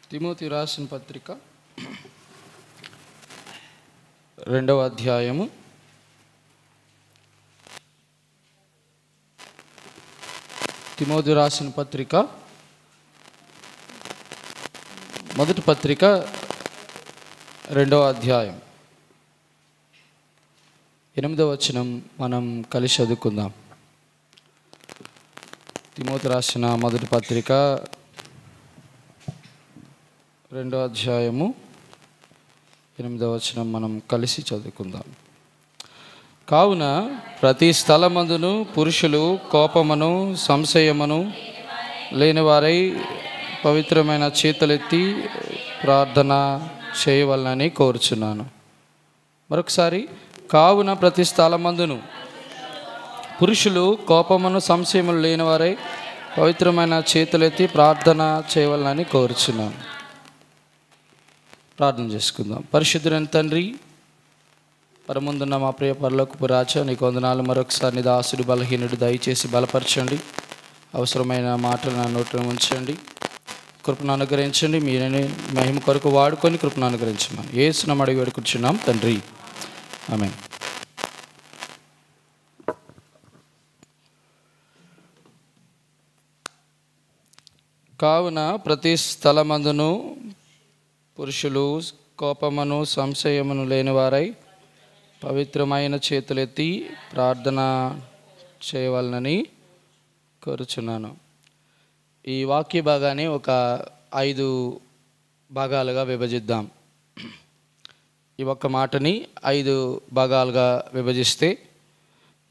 Timothy రాసిన పత్రిక 2వ అధ్యాయము 2వ అధ్యాయం 8వ వచనం మనం కలిసి చదువుకుందాం. తిమోతి రాసిన మొదటి పత్రిక 2వ అధ్యాయము 8వ వచనం మనం కలిసి చదువుకుందాం. కావున ప్రతి స్థలమందును పురుషులు కోపమును సంశయమును లేనివారై పవిత్రమైన చేతులెత్తి ప్రార్థన చేయవలనని కోరుచున్నాను. మరొకసారి, కావున ప్రతి స్థలమందును పురుషులు కోపమును సంశయములు లేనివారై పవిత్రమైన చేతులెత్తి ప్రార్థన చేయవలనని కోరుచున్నాను. ప్రార్థన చేసుకుందాం. పరిశుద్ధుడైన తండ్రి, పరముందున్న మా ప్రియ పరలోకపు రాజా, నీకు వందనాలు. మరొకసారి నీ దాసుడు బలహీనుడు, దయచేసి బలపరచండి. అవసరమైన మాటలు నా నోట్లో ఉంచండి. కృపను అనుగ్రహించండి. మీరని మహిమ కొరకు వాడుకొని కృపను అనుగ్రహించమని యేసు నామమున అడిగి వేడుకుంటున్నాం తండ్రి, ఆమేన్. కావున ప్రతి స్థలమందును పురుషులు కోపమును సంశయమును లేనివారై పవిత్రమైన చేతులెత్తి ప్రార్థన చేయవలనని కోరుచున్నాను. ఈ వాక్య భాగాన్ని ఒక 5 భాగాలుగా విభజిద్దాం. ఈ ఒక్క మాటని 5 భాగాలుగా విభజిస్తే,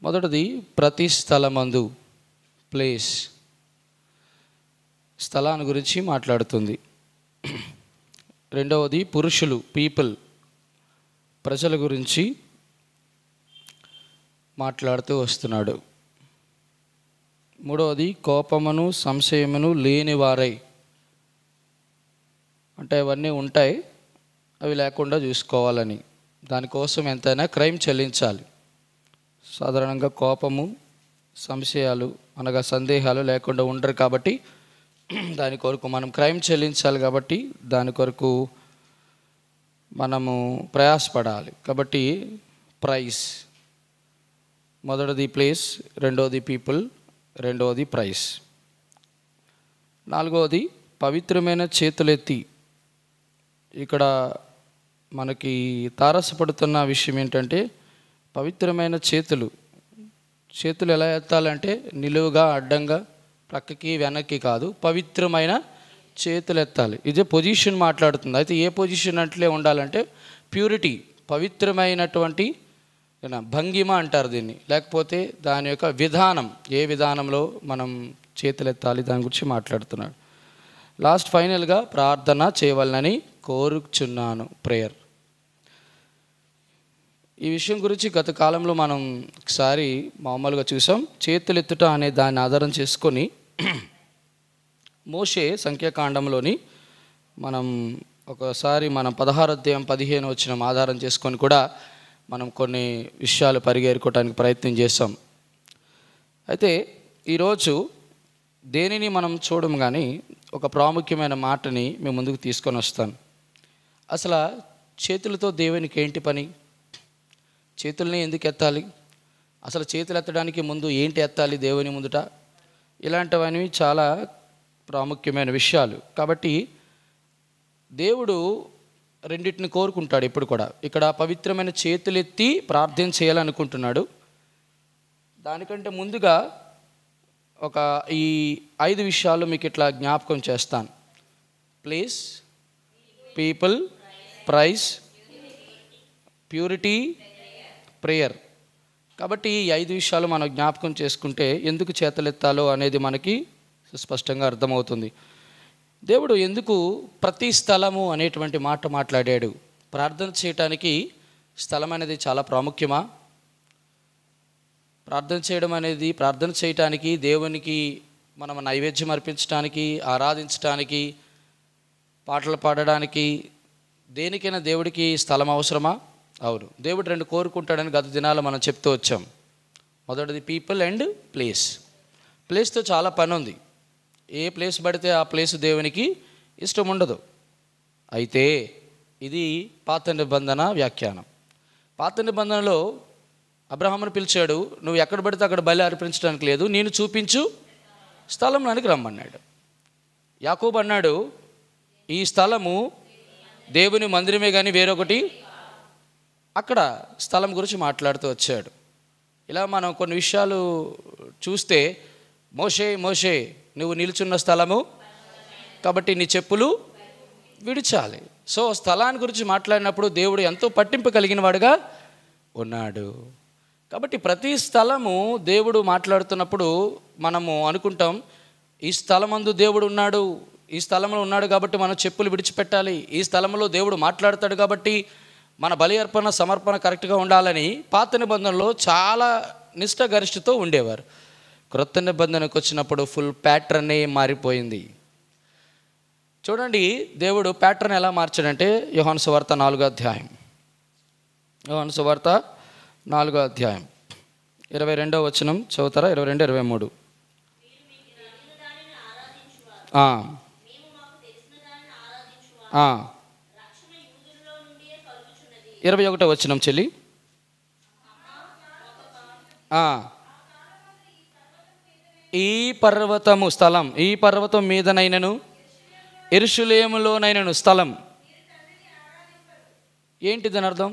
మొదటిది ప్రతి స్థలమందు, ప్లేస్, స్థలాన్ని గురించి మాట్లాడుతుంది. రెండవది పురుషులు, పీపుల్, ప్రజల గురించి మాట్లాడుతూ వస్తున్నాడు. మూడవది కోపమును సంశయమును లేనివారై, అంటే అవన్నీ ఉంటాయి, అవి లేకుండా చూసుకోవాలని, దానికోసం ఎంతైనా క్రైమ్ చెల్లించాలి. సాధారణంగా కోపము సంశయాలు అనగా సందేహాలు లేకుండా ఉండరు కాబట్టి దాని కొరకు మనం క్రైమ్ చెల్లించాలి. కాబట్టి దాని కొరకు మనము ప్రయాసపడాలి. కాబట్టి ప్రైస్, మొదటిది ప్లేస్, రెండవది పీపుల్, రెండవది ప్రైస్. నాలుగవది పవిత్రమైన చేతులెత్తి. ఇక్కడ మనకి తారసపడుతున్న విషయం ఏంటంటే, పవిత్రమైన చేతులు ఎలా ఎత్తాలంటే నిలువుగా, అడ్డంగా, ప్రక్కకి వెనక్కి కాదు, పవిత్రమైన చేతులు ఎత్తాలి. ఇదే పొజిషన్ మాట్లాడుతుంది. అయితే ఏ పొజిషన్ అట్లే ఉండాలంటే ప్యూరిటీ, పవిత్రమైనటువంటి భంగిమ అంటారు దీన్ని, లేకపోతే దాని యొక్క విధానం, ఏ విధానంలో మనం చేతులు ఎత్తాలి దాని గురించి మాట్లాడుతున్నాడు. లాస్ట్ ఫైనల్గా ప్రార్థన చేయవలనని కోరుచున్నాను, ప్రేయర్. ఈ విషయం గురించి గత కాలంలో మనం ఒకసారి మామూలుగా చూసాం. చేతులెత్తుట అనే దాన్ని ఆధారం చేసుకొని మోషే సంఖ్యాకాండంలోని మనం ఒకసారి మనం 16వ అధ్యాయం 15వ వచనం ఆధారం చేసుకొని కూడా మనం కొన్ని విషయాలు పరిగెరుకోవడానికి ప్రయత్నం చేసాం. అయితే ఈరోజు దేనిని మనం చూడము కానీ ఒక ప్రాముఖ్యమైన మాటని మేము ముందుకు తీసుకొని వస్తాను. అసలు చేతులతో దేవునికి ఏంటి పని? చేతుల్ని ఎందుకు ఎత్తాలి? అసలు చేతులు ఎత్తడానికి ముందు ఏంటి ఎత్తాలి దేవుని ముందుట? ఇలాంటివన్నీ చాలా ప్రాముఖ్యమైన విషయాలు. కాబట్టి దేవుడు రెండింటిని కోరుకుంటాడు ఎప్పుడు కూడా. ఇక్కడ పవిత్రమైన చేతులెత్తి ప్రార్థన చేయాలనుకుంటున్నాడు. దానికంటే ముందుగా ఈ 5 విషయాలు మీకు ఇట్లా జ్ఞాపకం చేస్తాను. Place, people, price, purity, prayer. కాబట్టి ఈ 5 విషయాలు మనం జ్ఞాపకం చేసుకుంటే ఎందుకు చేతులెత్తాలో అనేది మనకి స్పష్టంగా అర్థమవుతుంది. దేవుడు ఎందుకు ప్రతి స్థలము అనేటువంటి మాట మాట్లాడాడు? ప్రార్థన చేయటానికి స్థలం అనేది చాలా ప్రాముఖ్యమా? ప్రార్థన చేయటానికి, దేవునికి మనం నైవేద్యం అర్పించడానికి, ఆరాధించడానికి, పాటలు పాడడానికి, దేనికైనా దేవుడికి స్థలం అవసరమా? అవును. దేవుడు 2 కోరుకుంటాడని గత దినాలు మనం చెప్తూ వచ్చాం. మొదటిది పీపుల్ అండ్ ప్లేస్. ప్లేస్తో చాలా పని ఉంది. ఏ ప్లేస్ పడితే ఆ ప్లేస్ దేవునికి ఇష్టం ఉండదు. అయితే ఇది పాత నిబంధన వ్యాఖ్యానం. పాత నిబంధనలో అబ్రహామును పిలిచాడు, నువ్వు ఎక్కడ పడితే అక్కడ బలి అర్పించడానికి లేదు, నేను చూపించు స్థలంలోనికి రమ్మన్నాడు. యాకోబు అన్నాడు, ఈ స్థలము దేవుని మందిరమే కానీ వేరొకటి. అక్కడ స్థలం గురించి మాట్లాడుతూ వచ్చాడు. ఇలా మనం కొన్ని విషయాలు చూస్తే, మోషే మోషే నువ్వు నిలుచున్న స్థలము కాబట్టి నీ చెప్పులు విడిచాలి. సో స్థలాన్ని గురించి మాట్లాడినప్పుడు దేవుడు ఎంతో పట్టింపు కలిగిన వాడుగా ఉన్నాడు. కాబట్టి ప్రతి స్థలము దేవుడు మాట్లాడుతున్నప్పుడు మనము అనుకుంటాం, ఈ స్థలమందు దేవుడు ఉన్నాడు, ఈ స్థలంలో ఉన్నాడు కాబట్టి మనం చెప్పులు విడిచిపెట్టాలి, ఈ స్థలంలో దేవుడు మాట్లాడతాడు కాబట్టి మన బలి అర్పణ సమర్పణ కరెక్ట్గా ఉండాలని పాత నిబంధనలో చాలా నిష్ఠగరిష్ఠతో ఉండేవారు. క్రొత్త నిబంధనకు వచ్చినప్పుడు ఫుల్ ప్యాటర్నే మారిపోయింది. చూడండి, దేవుడు ప్యాటర్న్ ఎలా మార్చాడంటే యోహాను సువార్త 4వ అధ్యాయం, యోహాను సువార్త 4వ అధ్యాయం 22వ వచనం చదువుతారా? 22, 23. 21వ వచనం చెల్లి. ఈ పర్వతము స్థలం, ఈ పర్వతం మీదనైనను యెరూషలేములోనైనను స్థలం. ఏంటి దాని అర్థం?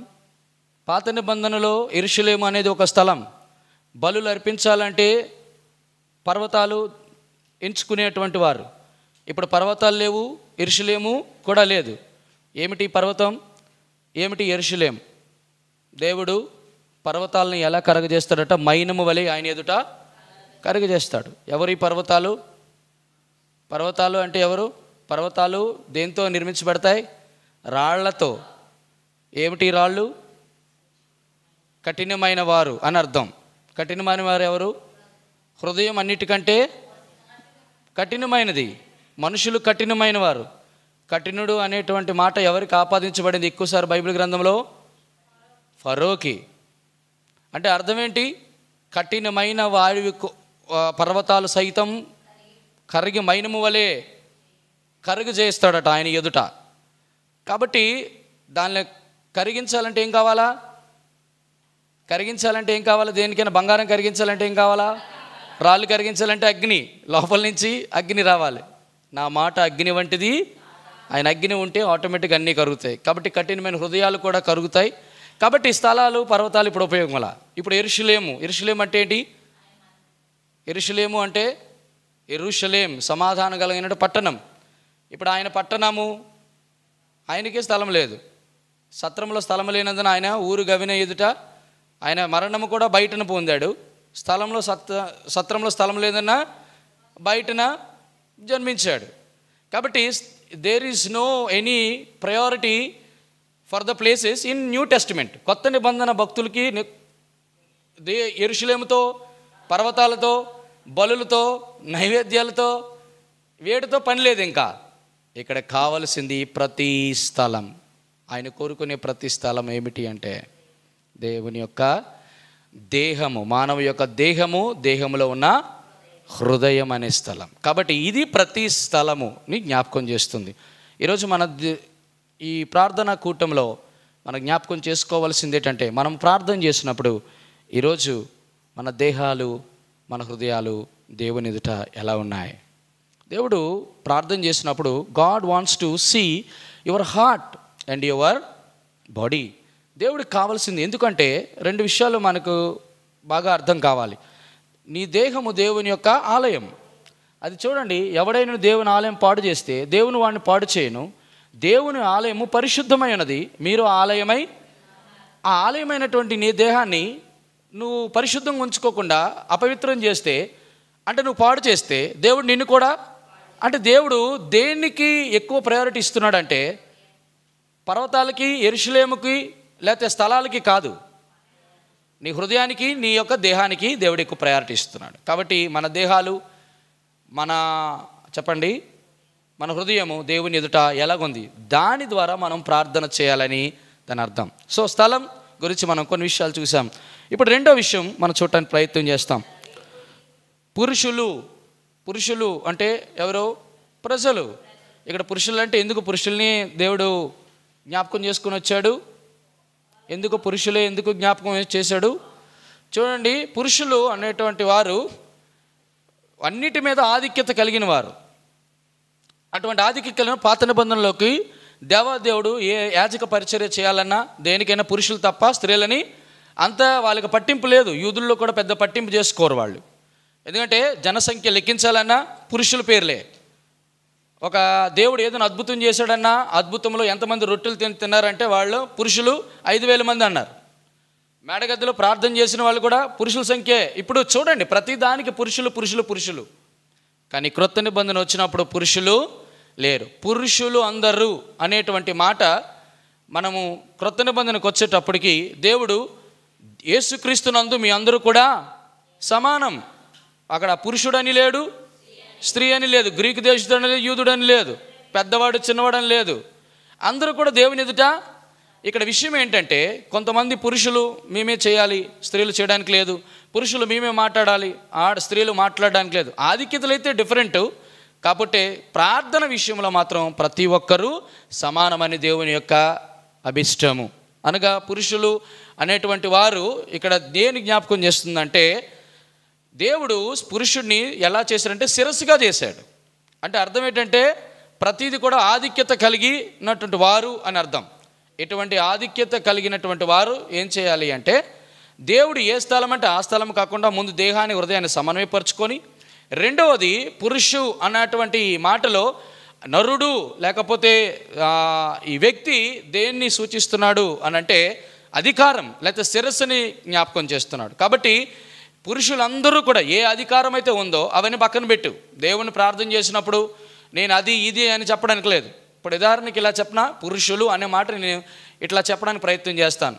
పాత నిబంధనలో యెరూషలేము అనేది ఒక స్థలం. బలులు అర్పించాలంటే పర్వతాలు ఎంచుకునేటువంటి వారు. ఇప్పుడు పర్వతాలు లేవు, యెరూషలేము కూడా లేదు. ఏమిటి పర్వతం, ఏమిటి యెరూషలేము? దేవుడు పర్వతాలను ఎలా కరగజేస్తాడట? మైనము వలె ఆయన ఎదుట కరగజేస్తాడు. ఎవరు ఈ పర్వతాలు? పర్వతాలు అంటే ఎవరు? పర్వతాలు దేంతో నిర్మించబడతాయి? రాళ్లతో. ఏమిటి రాళ్ళు? కఠినమైన వారు అని అర్థం. కఠినమైన వారు ఎవరు? హృదయం అన్నిటికంటే కఠినమైనది. మనుషులు కఠినమైన వారు. కఠినుడు అనేటువంటి మాట ఎవరికి ఆపాదించబడింది ఎక్కువసారి బైబిల్ గ్రంథంలో? ఫరోకి. అంటే అర్థం ఏంటి? కఠినమైన వారి పర్వతాలు సైతం కరిగి మైనము వలె కరుగు చేస్తాడట ఆయన ఎదుట. కాబట్టి దాన్ని కరిగించాలంటే ఏం కావాలా? కరిగించాలంటే ఏం కావాలా? దేనికైనా బంగారం కరిగించాలంటే ఏం కావాలా? రాళ్ళు కరిగించాలంటే అగ్ని, లోపల నుంచి అగ్ని రావాలి. నా మాట అగ్ని వంటిది, ఆయన అగ్ని ఉంటే ఆటోమేటిక్గా అన్నీ కరుగుతాయి. కాబట్టి కఠినమైన హృదయాలు కూడా కరుగుతాయి. కాబట్టి స్థలాలు పర్వతాలు ఇప్పుడు ఉపయోగం అలా. ఇప్పుడు యెరూషలేము, యెరూషలేము అంటే ఏంటి? యెరూషలేము అంటే యెరూషలేం, సమాధానం కలిగిన పట్టణం. ఇప్పుడు ఆయన పట్టణము, ఆయనకే స్థలం లేదు. సత్రంలో స్థలం లేనందున ఆయన ఊరు గవిన ఎదుట ఆయన మరణము కూడా బయటను పొందాడు. సత్రంలో స్థలం లేదన్నా బయటన జన్మించాడు. కాబట్టి there is no any priority for the places in new testament. కొత్త నిబంధన భక్తులకి యెరూషలేముతో, పర్వతాలతో, బలులతో, నైవేద్యాలతో, వేటితో పని లేదు. ఇంకా ఇక్కడ కావలసింది ప్రతి స్థలం. ఆయన కోరుకునే ప్రతి స్థలం ఏమిటి అంటే దేవుని యొక్క దేహము, మానవ యొక్క దేహము, దేహములో ఉన్న హృదయం అనే స్థలం. కాబట్టి ఇది ప్రతి స్థలముని జ్ఞాపకం చేస్తుంది. ఈరోజు మన ఈ ప్రార్థనా కూటంలో మనం జ్ఞాపకం చేసుకోవాల్సింది ఏంటంటే, మనం ప్రార్థన చేసినప్పుడు ఈరోజు మన దేహాలు, మన హృదయాలు దేవుని ఎదుట ఎలా ఉన్నాయి? దేవుడు ప్రార్థన చేసినప్పుడు God wants to see your heart and your body. దేవుడికి కావాల్సింది, ఎందుకంటే రెండు విషయాలు మనకు బాగా అర్థం కావాలి. నీ దేహము దేవుని యొక్క ఆలయం. అది చూడండి, ఎవడైనా దేవుని ఆలయం పాడు చేస్తే దేవుని వాడిని పాడు చేయను. దేవుని ఆలయము పరిశుద్ధమైనది, మీరు ఆలయమై. ఆ ఆలయమైనటువంటి నీ దేహాన్ని నువ్వు పరిశుద్ధంగా ఉంచుకోకుండా అపవిత్రం చేస్తే, అంటే నువ్వు పాడు చేస్తే, దేవుడు నిన్ను కూడా, అంటే దేవుడు దేనికి ఎక్కువ ప్రయారిటీ ఇస్తున్నాడంటే పర్వతాలకి, యెరూషలేముకి, లేకపోతే స్థలాలకి కాదు, నీ హృదయానికి, నీ యొక్క దేహానికి దేవుడు ఎక్కువ ప్రయారిటీ ఇస్తున్నాడు. కాబట్టి మన దేహాలు, చెప్పండి, మన హృదయము దేవుని ఎదుట ఎలాగుంది, దాని ద్వారా మనం ప్రార్థన చేయాలని దాని అర్థం. సో స్థలం గురించి మనం కొన్ని విషయాలు చూసాం. ఇప్పుడు రెండో విషయం మనం చూడటానికి ప్రయత్నం చేస్తాం. పురుషులు అంటే ఎవరో? ప్రజలు. ఇక్కడ పురుషులు అంటే ఎందుకు పురుషుల్ని దేవుడు జ్ఞాపకం చేసుకుని వచ్చాడు? ఎందుకు జ్ఞాపకం చేశాడు? చూడండి, పురుషులు అనేటువంటి వారు అన్నిటి మీద ఆధిక్యత కలిగిన వారు. అటువంటి ఆధిక్యత కలిగిన పాత నిబంధనలోకి దేవాదేవుడు ఏ యాజక పరిచర్య చేయాలన్నా దేనికైనా పురుషులు తప్ప స్త్రీలని అంత వాళ్ళకి పట్టింపు లేదు. యూదుల్లో కూడా పెద్ద పట్టింపు చేసుకోరు వాళ్ళు. ఎందుకంటే జనసంఖ్య లెక్కించాలన్నా పురుషుల పేర్లే. ఒక దేవుడు ఏదైనా అద్భుతం చేశాడన్నా అద్భుతంలో ఎంతమంది రొట్టెలు తిన్నారంటే వాళ్ళు పురుషులు 5,000 మంది అన్నారు. మేడగదిలో ప్రార్థన చేసిన వాళ్ళు కూడా పురుషుల సంఖ్యే. ఇప్పుడు చూడండి, ప్రతి దానికి పురుషులు. కానీ క్రొత్త నిబంధన వచ్చినప్పుడు పురుషులు లేరు. పురుషులు అందరూ అనేటువంటి మాట మనము క్రొత్త నిబంధనకు వచ్చేటప్పటికి దేవుడు యేసుక్రీస్తునందు మీ అందరూ కూడా సమానం. అక్కడ పురుషుడని లేడు, స్త్రీ అని లేదు, గ్రీకు దేశుడని లేదు, యూదుడని లేదు, పెద్దవాడు చిన్నవాడని లేదు, అందరూ కూడా దేవుని ఎదుట. ఇక్కడ విషయం ఏంటంటే కొంతమంది పురుషులు మేమే చేయాలి, స్త్రీలు చేయడానికి లేదు, పురుషులు మేమే మాట్లాడాలి, స్త్రీలు మాట్లాడడానికి లేదు. ఆధిక్యతలు అయితే డిఫరెంట్. కాబట్టి ప్రార్థన విషయంలో మాత్రం ప్రతి ఒక్కరూ సమానమని దేవుని యొక్క అభిష్టము. అనగా పురుషులు అనేటువంటి వారు ఇక్కడ దేని జ్ఞాపకం చేస్తుందంటే దేవుడు పురుషుడిని ఎలా చేశాడంటే శిరస్సుగా చేశాడు. అంటే అర్థం ఏంటంటే ప్రతిది కూడా ఆధిక్యత కలిగినటువంటి వారు అని అర్థం. ఎటువంటి ఆధిక్యత కలిగినటువంటి వారు ఏం చేయాలి అంటే దేవుడు ఏ స్థలం అంటే ఆ స్థలం కాకుండా ముందు దేహాన్ని హృదయాన్ని సమన్వయపరుచుకొని, రెండవది పురుషు అన్నటువంటి మాటలో నరుడు లేకపోతే ఈ వ్యక్తి దేన్ని సూచిస్తున్నాడు అని అంటే అధికారం లేకపోతే శిరస్సుని జ్ఞాపకం చేస్తున్నాడు. కాబట్టి పురుషులందరూ కూడా ఏ అధికారం అయితే ఉందో అవన్నీ పక్కన పెట్టు. దేవుని ప్రార్థన చేసినప్పుడు నేను అది ఇది అని చెప్పడానికి లేదు. ఇప్పుడు ఉదాహరణకి ఇలా చెప్పినా పురుషులు అనే మాట నేను ఇట్లా చెప్పడానికి ప్రయత్నం చేస్తాను.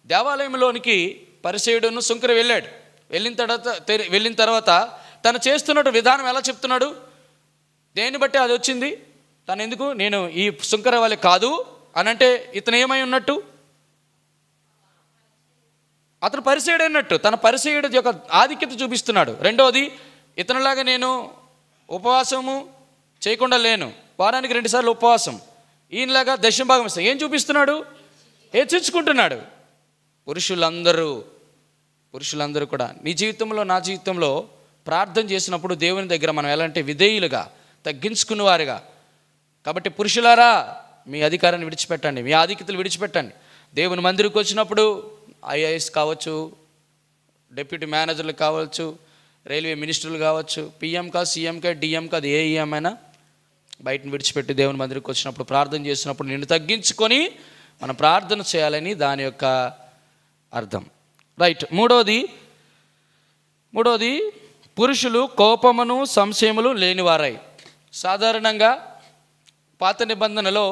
దేవాలయంలోనికి పరిసయ్యుడును సుంకరి వెళ్ళిన తర్వాత తను చేస్తున్నట్టు విధానం ఎలా చెప్తున్నాడు? దేన్ని బట్టి అది వచ్చింది? తను ఎందుకు నేను ఈ సుంకర వాళ్ళకి కాదు అని అంటే ఇతను ఏమై ఉన్నట్టు? అతను పరిసయ్యుడు అన్నట్టు తన పరిసయ్యుడు యొక్క ఆధిక్యత చూపిస్తున్నాడు. రెండవది, ఇతనిలాగా నేను ఉపవాసము చేయకుండా లేను, వారానికి 2 సార్లు ఉపవాసం, ఈయనలాగా దశమభాగం ఇస్తాను. ఏం చూపిస్తున్నాడు? హెచ్చించుకుంటున్నాడు. పురుషులందరూ కూడా నీ జీవితంలో నా జీవితంలో ప్రార్థన చేసినప్పుడు దేవుని దగ్గర మనం ఎలాంటి విధేయులుగా తగ్గించుకున్న వారుగా. కాబట్టి పురుషులారా మీ అధికారాన్ని విడిచిపెట్టండి, మీ ఆధిక్యతలు విడిచిపెట్టండి. దేవుని మందిరికి వచ్చినప్పుడు ఐఏఎస్ కావచ్చు, డిప్యూటీ మేనేజర్లు కావచ్చు, రైల్వే మినిస్టర్లు కావచ్చు, పిఎంకా సీఎంకా డిఎంకా అది ఏఎం అయినా బయటను విడిచిపెట్టి దేవుని మందిరికి వచ్చినప్పుడు ప్రార్థన చేసినప్పుడు నిన్ను తగ్గించుకొని మనం ప్రార్థన చేయాలని దాని యొక్క అర్థం. రైట్. మూడవది పురుషులు కోపమును సంశయములు లేనివారై. సాధారణంగా పాత నిబంధనలో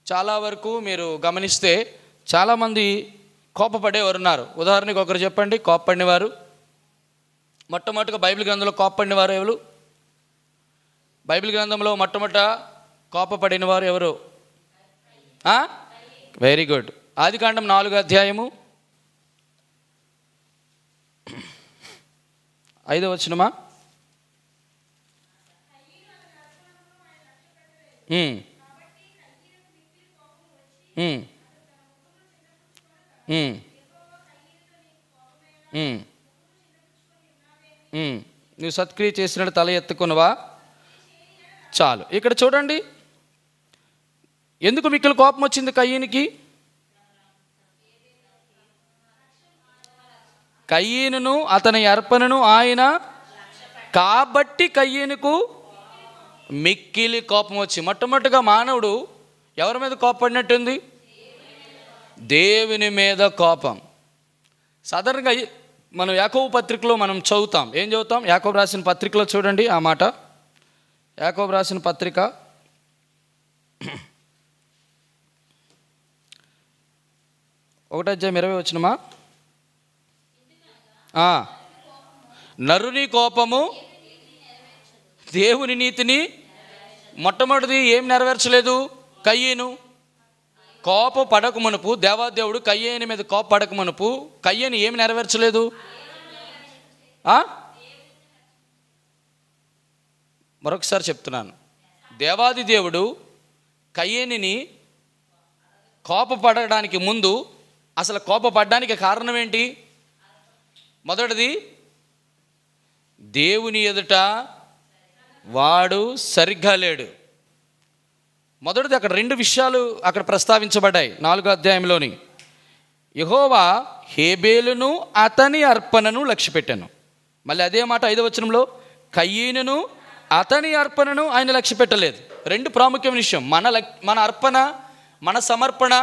చాలా వరకు మీరు గమనిస్తే చాలామంది కోపపడేవారు ఉన్నారు. ఉదాహరణకు ఒకరు చెప్పండి కోపపడినవారు. మొట్టమొదటిగా బైబిల్ గ్రంథంలో కోపపడినవారు ఎవరు? బైబిల్ గ్రంథంలో మొట్టమొదట కోపపడినవారు ఎవరు? Very good. ఆదికాండం 4వ అధ్యాయము 5వ వచనమా? నువ్వు సత్క్రియ చేసినట్టు తల ఎత్తుకున్నవా? చాలు. ఇక్కడ చూడండి, ఎందుకు మిక్కిలి కోపం వచ్చింది కయ్యీనికి? కయ్యీనును అతని అర్పణను ఆయన కాబట్టి కయ్యీనుకు మిక్కిలి కోపం వచ్చి. మొట్టమొదటిగా మానవుడు ఎవరి మీద కోపపడినట్టుంది? దేవుని మీద కోపం. సాధారణంగా మనం యాకోబు పత్రికలో మనం చదువుతాం. ఏం చదువుతాం? యాకోబు రాసిన పత్రికలో చూడండి ఆ మాట. యాకోబు రాసిన పత్రిక 1వ అధ్యాయం 20వ వచనమా? నరుని కోపము దేవుని నీతిని. మొట్టమొదటిది ఏం నెరవేర్చలేదు? కయ్యేను కోప పడక మునుపు దేవాదేవుడు కయ్యేని మీద కోప పడక మునుపు కయ్యేని ఏమి నెరవేర్చలేదు? మరొకసారి చెప్తున్నాను, దేవాది దేవుడు కయ్యేనిని కోపపడడానికి ముందు అసలు కోపపడడానికి కారణం ఏంటి? మొదటిది, దేవుని ఎదుట వాడు సరిగ్గా లేడు. మొదటిది అక్కడ 2 విషయాలు అక్కడ ప్రస్తావించబడ్డాయి 4వ అధ్యాయంలోని. యెహోవా హేబేలును అతని అర్పణను లక్ష్యపెట్టాను. మళ్ళీ అదే మాట 5వ వచనంలో, కయ్యేనును అతని అర్పణను ఆయన లక్ష్యపెట్టలేదు. 2 ప్రాముఖ్యమైన విషయం. మన అర్పణ, మన సమర్పణ,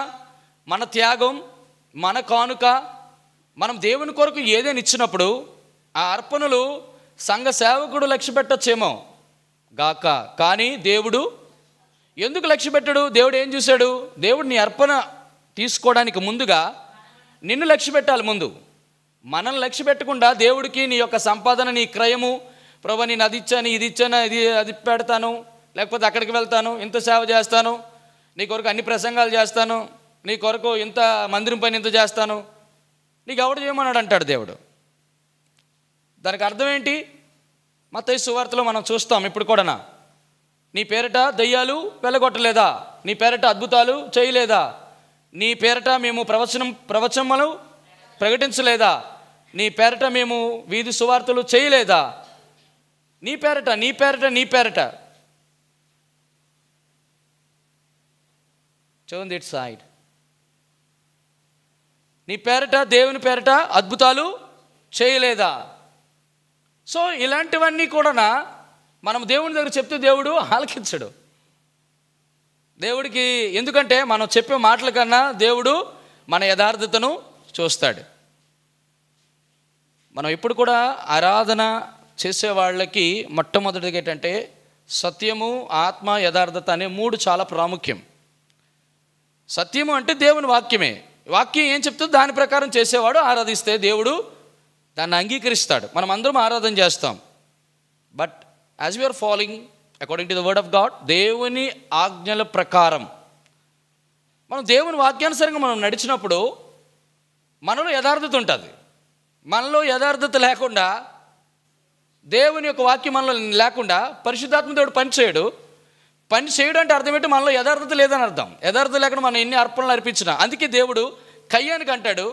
మన త్యాగం, మన కానుక, మనం దేవుని కొరకు ఏదైనా ఇచ్చినప్పుడు ఆ అర్పణలు సంఘ సేవకుడు లక్ష్య పెట్టచ్చేమో గాక, కానీ దేవుడు ఎందుకు లక్ష్య పెట్టాడు? దేవుడు ఏం చూశాడు? దేవుడు నీ అర్పణ తీసుకోవడానికి ముందుగా నిన్ను లక్ష్య పెట్టాలి. ముందు మనల్ని లక్ష్య పెట్టకుండా దేవుడికి నీ యొక్క సంపాదన, నీ క్రయము, ప్రభు నేను అది ఇచ్చాను, ఇది ఇచ్చాను, అది పెడతాను, లేకపోతే అక్కడికి వెళ్తాను, ఇంత సేవ చేస్తాను, నీ కొరకు అన్ని ప్రసంగాలు చేస్తాను, నీ కొరకు ఇంత మందిరం పైన ఇంత చేస్తాను, నీకు ఎవడు చేయమన్నాడు అంటాడు దేవుడు. దానికి అర్థం ఏంటి? మత్తయి సువార్తలో మనం చూస్తాం ఇప్పుడు కూడా, నీ పేరట దయ్యాలు వెళ్ళగొట్టలేదా, నీ పేరట అద్భుతాలు చేయలేదా, నీ పేరట మేము ప్రవచనములు ప్రకటించలేదా, నీ పేరట మేము వీధి సువార్తలు చేయలేదా, నీ పేరట నీ పేరట నీ పేరట. చూడండి ఇట్ సైడ్, నీ పేరట దేవుని పేరట అద్భుతాలు చేయలేదా? సో ఇలాంటివన్నీ కూడా మనం దేవుని దగ్గర చెప్తే దేవుడు ఆలకించడు. దేవుడికి ఎందుకంటే మనం చెప్పే మాటల కన్నా దేవుడు మన యథార్థతను చూస్తాడు. మనం ఇప్పుడు కూడా ఆరాధన చేసే వాళ్ళకి మొట్టమొదటిగా ఏంటంటే సత్యము, ఆత్మ, యథార్థత అనే 3 చాలా ప్రాముఖ్యం. సత్యము అంటే దేవుని వాక్యమే. వాక్యం ఏం చెప్తుందో దాని ప్రకారం చేసేవాడు ఆరాధిస్తే దేవుడు దాన్ని అంగీకరిస్తాడు. మనం అందరం ఆరాధన చేస్తాం. But as we are following according to the word of God, దేవుని ఆజ్ఞల ప్రకారం మనం దేవుని వాక్యానుసారంగా మనం నడిచినప్పుడు మనలో యథార్థత ఉంటుంది. మనలో యథార్థత లేకుండా, దేవుని యొక్క వాక్యం మనలో లేకుండా పరిశుద్ధాత్మ దేవుడు పనిచేయడు. పని చేయడం అంటే అర్థం ఏంటి? మనలో యథార్థత లేదని అర్థం. యథార్థత లేకుండా మనం ఎన్ని అర్పణలు అర్పించినా. అందుకే దేవుడు కయ్యానికి అంటాడు,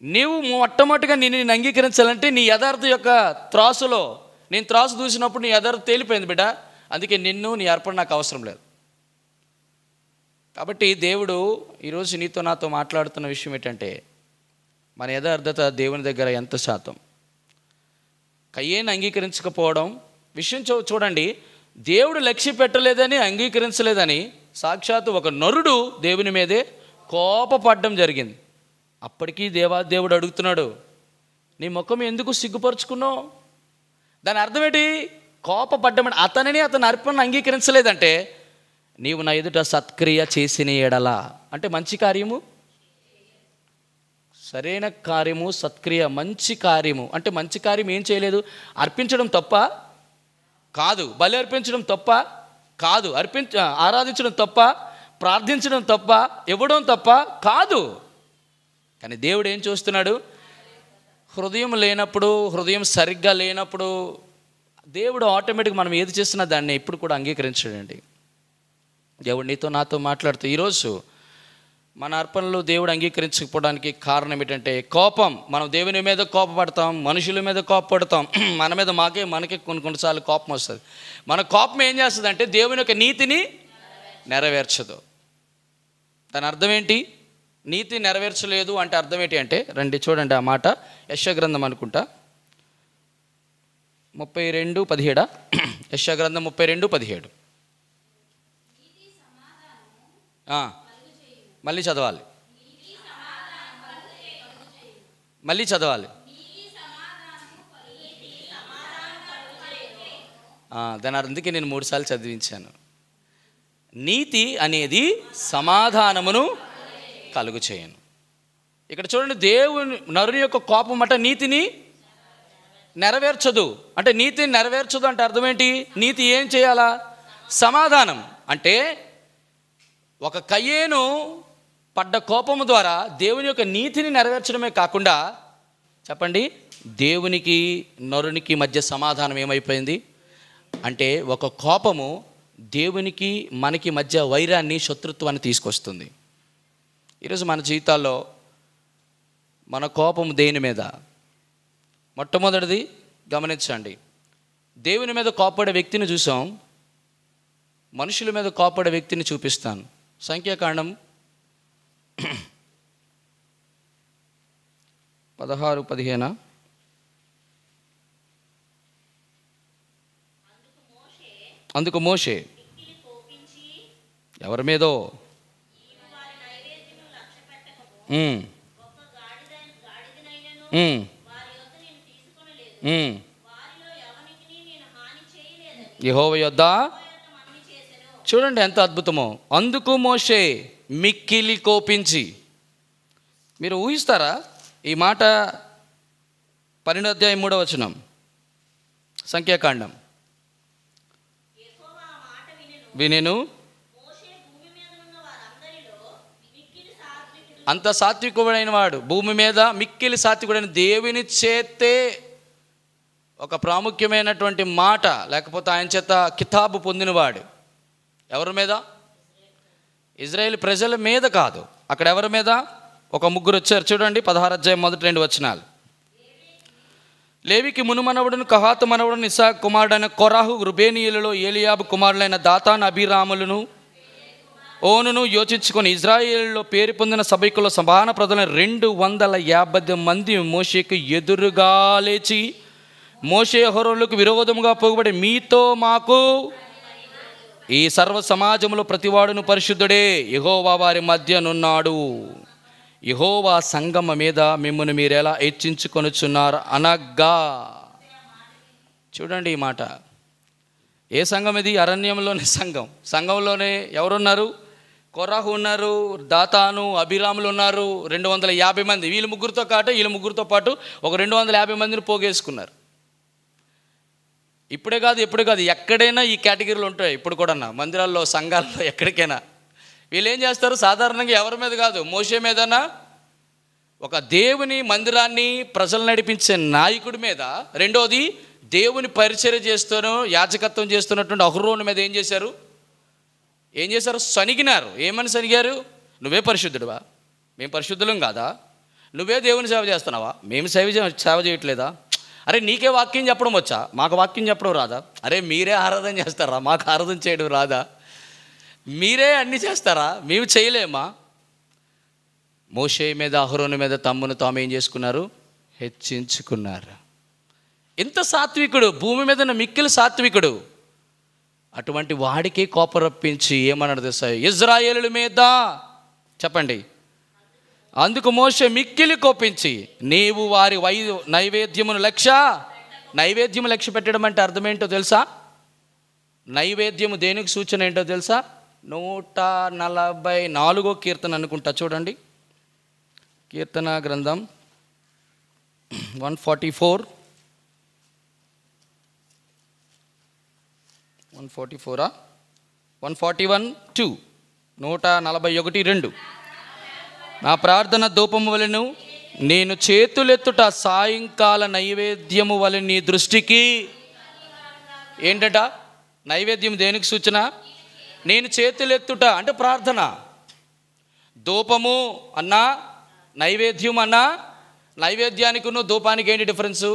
నీవు మొట్టమొదటిగా నేను అంగీకరించాలంటే నీ యథార్థత యొక్క త్రాసులో, నేను త్రాసు దూసినప్పుడు నీ యథార్థత తేలిపోయింది బిడ్డ, అందుకే నిన్ను, నీ అర్పణ నాకు అవసరం లేదు. కాబట్టి దేవుడు ఈరోజు నీతో నాతో మాట్లాడుతున్న విషయం ఏంటంటే, మన యథార్థత దేవుని దగ్గర ఎంత శాతం. కయ్యేను అంగీకరించకపోవడం విషయం చూడండి, దేవుడు లక్ష్య పెట్టలేదని, అంగీకరించలేదని సాక్షాత్తు ఒక నరుడు దేవుని మీదే కోపపడడం జరిగింది. అప్పటికీ దేవుడు అడుగుతున్నాడు, నీ ముఖం ఎందుకు సిగ్గుపరుచుకున్నావు? దాని అర్థం ఏంటి? కోపపడ్డమని అతనిని అతని అర్పణను అంగీకరించలేదంటే, నీవు నా ఎదుట సత్క్రియ చేసిన ఎడల అంటే మంచి కార్యము, సరైన కార్యము, సత్క్రియ, మంచి కార్యము అంటే మంచి కార్యం ఏం చేయలేదు. అర్పించడం తప్ప కాదు, బలి అర్పించడం తప్ప కాదు, ఆరాధించడం తప్ప, ప్రార్థించడం తప్ప, ఇవ్వడం తప్ప కాదు. కానీ దేవుడు ఏం చూస్తున్నాడు? హృదయం లేనప్పుడు, హృదయం సరిగ్గా లేనప్పుడు దేవుడు ఆటోమేటిక్గా మనం ఏది చేస్తున్నా దాన్ని ఎప్పుడు కూడా అంగీకరించడండి. దేవుడు నీతో నాతో మాట్లాడుతూ ఈరోజు మన అర్పణలు దేవుడు అంగీకరించకపోవడానికి కారణం ఏంటంటే కోపం. మనం దేవుని మీద కోపపడతాం, మనుషుల మీద కోపపడతాం, మన మీద మనకే కొన్నిసార్లు కోపం వస్తుంది. మన కోపం ఏం చేస్తుంది అంటే దేవుని యొక్క నీతిని నెరవేర్చదు. దాని అర్థం ఏంటి? నీతి నెరవేర్చలేదు అంటే అర్థం ఏంటి అంటే, రండి చూడండి ఆ మాట, యెషయా గ్రంథం అనుకుంటా 32:17. యెషయా గ్రంథం 32:17. మళ్ళీ చదవాలి, మళ్ళీ చదవాలి. దాని అందుకే నేను 3 సార్లు చదివించాను. నీతి అనేది సమాధానమును కలుగు చేయను. ఇక్కడ చూడండి, దేవుని నరుని యొక్క కోపం అట నీతిని నెరవేర్చదు. అంటే నీతిని నెరవేర్చదు అంటే అర్థం ఏంటి? నీతి ఏం చేయాలా? సమాధానం. అంటే ఒక కయ్యేను పడ్డ కోపము ద్వారా దేవుని యొక్క నీతిని నెరవేర్చడమే కాకుండా, చెప్పండి, దేవునికి నరునికి మధ్య సమాధానం ఏమైపోయింది అంటే ఒక కోపము దేవునికి మనకి మధ్య వైరాన్ని, శత్రుత్వాన్ని తీసుకొస్తుంది. ఈరోజు మన జీవితాల్లో మన కోపం దేని మీద? మొట్టమొదటిది గమనించండి, దేవుని మీద కోపడే వ్యక్తిని చూసాం, మనుషుల మీద కోపడే వ్యక్తిని చూపిస్తాను. సంఖ్యాకాండం 16:15. అందుకు మోషే ఎవరి మీదో యెహోవా యొద్ద, చూడండి ఎంత అద్భుతమో. అందుకు మోషే మిక్కిలి కోపించి. మీరు ఊహిస్తారా ఈ మాట? 12:3 సంఖ్యాకాండం. వినెను, అంత సాత్వికుడైన వాడు భూమి మీద, మిక్కిలి సాత్వికుడైన దేవుని చేతే ఒక ప్రాముఖ్యమైనటువంటి మాట, లేకపోతే ఆయన చేత కితాబు పొందినవాడు ఎవరి మీద? ఇజ్రాయేల్ ప్రజల మీద కాదు. అక్కడ ఎవరి మీద? ఒక ముగ్గురు వచ్చారు. చూడండి 16:1-2. లేవికి మునుమనవుడును కహాతు మనవుడును ఇస్సాకు కుమారుడైన కొరాహు, రుబేనీయులలో ఏలియాబు కుమారులైన దాతాన్, అబీరాములను, ఓనును యోచించుకొని ఇజ్రాయేలులో పేరు పొందిన సభకుల సమాన ప్రజల 250 మంది మోషేకు ఎదురుగా లేచి, మోషే అహరోనులకు విరోధముగా పోగుబడి, మీతో మాకు ఈ సర్వ సమాజంలో ప్రతివాడును పరిశుద్ధుడే, యెహోవా వారి మధ్యనున్నాడు. యెహోవా సంగమ మీద మిమ్మల్ని మీరెలా హెచ్చించుకొనుచున్నారు అనగా. చూడండి ఈ మాట. ఏ సంఘం ఇది? అరణ్యంలోని సంఘం. సంఘంలోనే ఎవరున్నారు? కొరాహు ఉన్నారు, దాతాను, అబీరాములు ఉన్నారు, 250 మంది. వీళ్ళు ముగ్గురితో పాటు ఒక 250 మందిని పోగేసుకున్నారు. ఇప్పుడే కాదు, ఎప్పుడు కాదు, ఎక్కడైనా ఈ కేటగిరీలు ఉంటాయి. ఇప్పుడు కూడా మందిరాల్లో, సంఘాల్లో, ఎక్కడికైనా వీళ్ళు ఏం చేస్తారు? సాధారణంగా ఎవరి మీద కాదు, మోషే మీదనా, ఒక దేవుని మందిరాన్ని ప్రజలు నడిపించే నాయకుడి మీద, రెండోది దేవుని పరిచర్య చేస్తూనో యాజకత్వం చేస్తున్నటువంటి అహరోను మీద ఏం చేశారు? సనిగినారు. ఏమని సనిగారు? నువ్వే పరిశుద్ధుడువా? మేము పరిశుద్ధులం కాదా? నువ్వే దేవుని సేవ చేస్తున్నావా? మేము సేవ చేయట్లేదా? అరే నీకే వాక్యం చెప్పడం వచ్చా? మాకు వాక్యం చెప్పడం రాదా? అరే మీరే ఆరాధన చేస్తారా? మాకు ఆరాధన చేయడం రాదా? మీరే అన్నీ చేస్తారా? మేము చేయలేమా? మోషే మీద, అహరోను మీద తమ్మును తాము ఏం చేసుకున్నారు? హెచ్చించుకున్నారు. ఎంత సాత్వికుడు, భూమి మీద మిక్కిలి సాత్వికుడు. అటువంటి వాడికి కోపం రప్పించి ఏమన్నాడు తెలుసా? ఇజ్రాయేలుల మీద చెప్పండి. అందుకు మోషే మిక్కిలి కోపించి, నీవు వారి నైవేద్యమును లక్ష్య పెట్టడం అంటే అర్థం ఏంటో తెలుసా? నైవేద్యము దేనికి సూచన ఏంటో తెలుసా? 144 కీర్తన అనుకుంటా. చూడండి, కీర్తన గ్రంథం 144, 141:2, 141:2. నా ప్రార్థన ధూపము వలెను, నేను చేతులెత్తుట సాయంకాల నైవేద్యము వలె నీ దృష్టికి. ఏంటట? నైవేద్యం దేనికి సూచన? నేను చేతులెత్తుట అంటే ప్రార్థన. ధూపము అన్నా, నైవేద్యం అన్నా, నైవేద్యానికి ధూపానికి ఏంటి డిఫరెన్సు?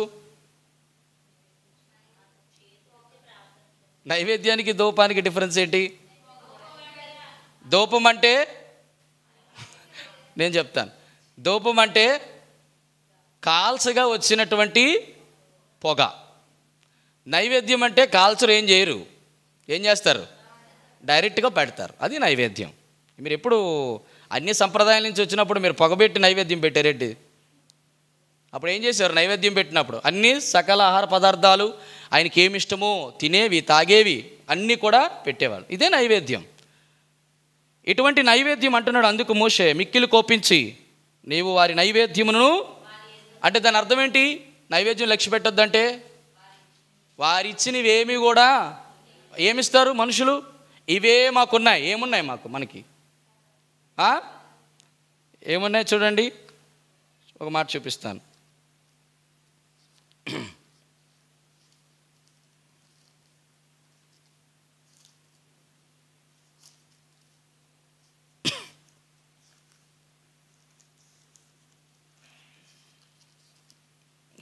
నైవేద్యానికి ధూపానికి డిఫరెన్స్ ఏంటి? ధూపం అంటే నేను చెప్తాను. ధూపం అంటే కాల్చగా వచ్చినటువంటి పొగ. నైవేద్యం అంటే కాల్చరు, ఏం చేయరు, ఏం చేస్తారు? డైరెక్ట్గా పెడతారు. అది నైవేద్యం. మీరు ఎప్పుడు అన్ని సంప్రదాయాల నుంచి వచ్చినప్పుడు మీరు పొగబెట్టి నైవేద్యం పెట్టారేంటి? అప్పుడు ఏం చేశారు? నైవేద్యం పెట్టినప్పుడు అన్ని సకల ఆహార పదార్థాలు, ఆయనకి ఏమి ఇష్టమో తినేవి, తాగేవి అన్నీ కూడా పెట్టేవాళ్ళు. ఇదే నైవేద్యం. ఇటువంటి నైవేద్యం అంటున్నాడు. అందుకు మోషే మిక్కిలి కోపించి, నీవు వారి నైవేద్యమును అంటే దాని అర్థం ఏంటి? నైవేద్యం లక్ష్య పెట్టొద్దంటే వారిచ్చినవేమి కూడా ఏమిస్తారు మనుషులు? ఇవే మాకున్నాయి. ఏమున్నాయి మనకి ఏమున్నాయి? చూడండి, ఒక మాట చూపిస్తాను.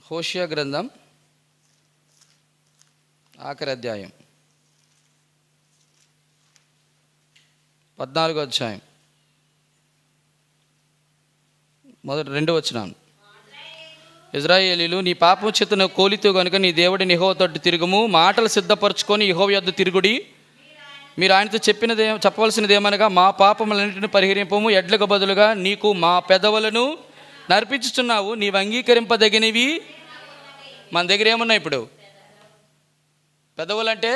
హోషియా గ్రంథం ఆఖరి అధ్యాయం 14వ అధ్యాయం మొదటి 2వ వచనం. ఇశ్రాయేలీలు, నీ పాపం చేత నువ్వు కోలితో కనుక నీ దేవుడిని యెహోవా తట్టు తిరుగుము, మాటలు సిద్ధపరచుకొని యెహోవా యొద్ద తిరుగుడి. మీరు ఆయనతో చెప్పవలసినది ఏమనగా, మా పాపములన్నింటిని పరిహరింపము, ఎడ్లకు బదులుగా నీకు మా పెదవులను నర్పించుచున్నావు, నీవు అంగీకరింపదగినవి. మన దగ్గర ఏమున్నాయి ఇప్పుడు? పెదవులు అంటే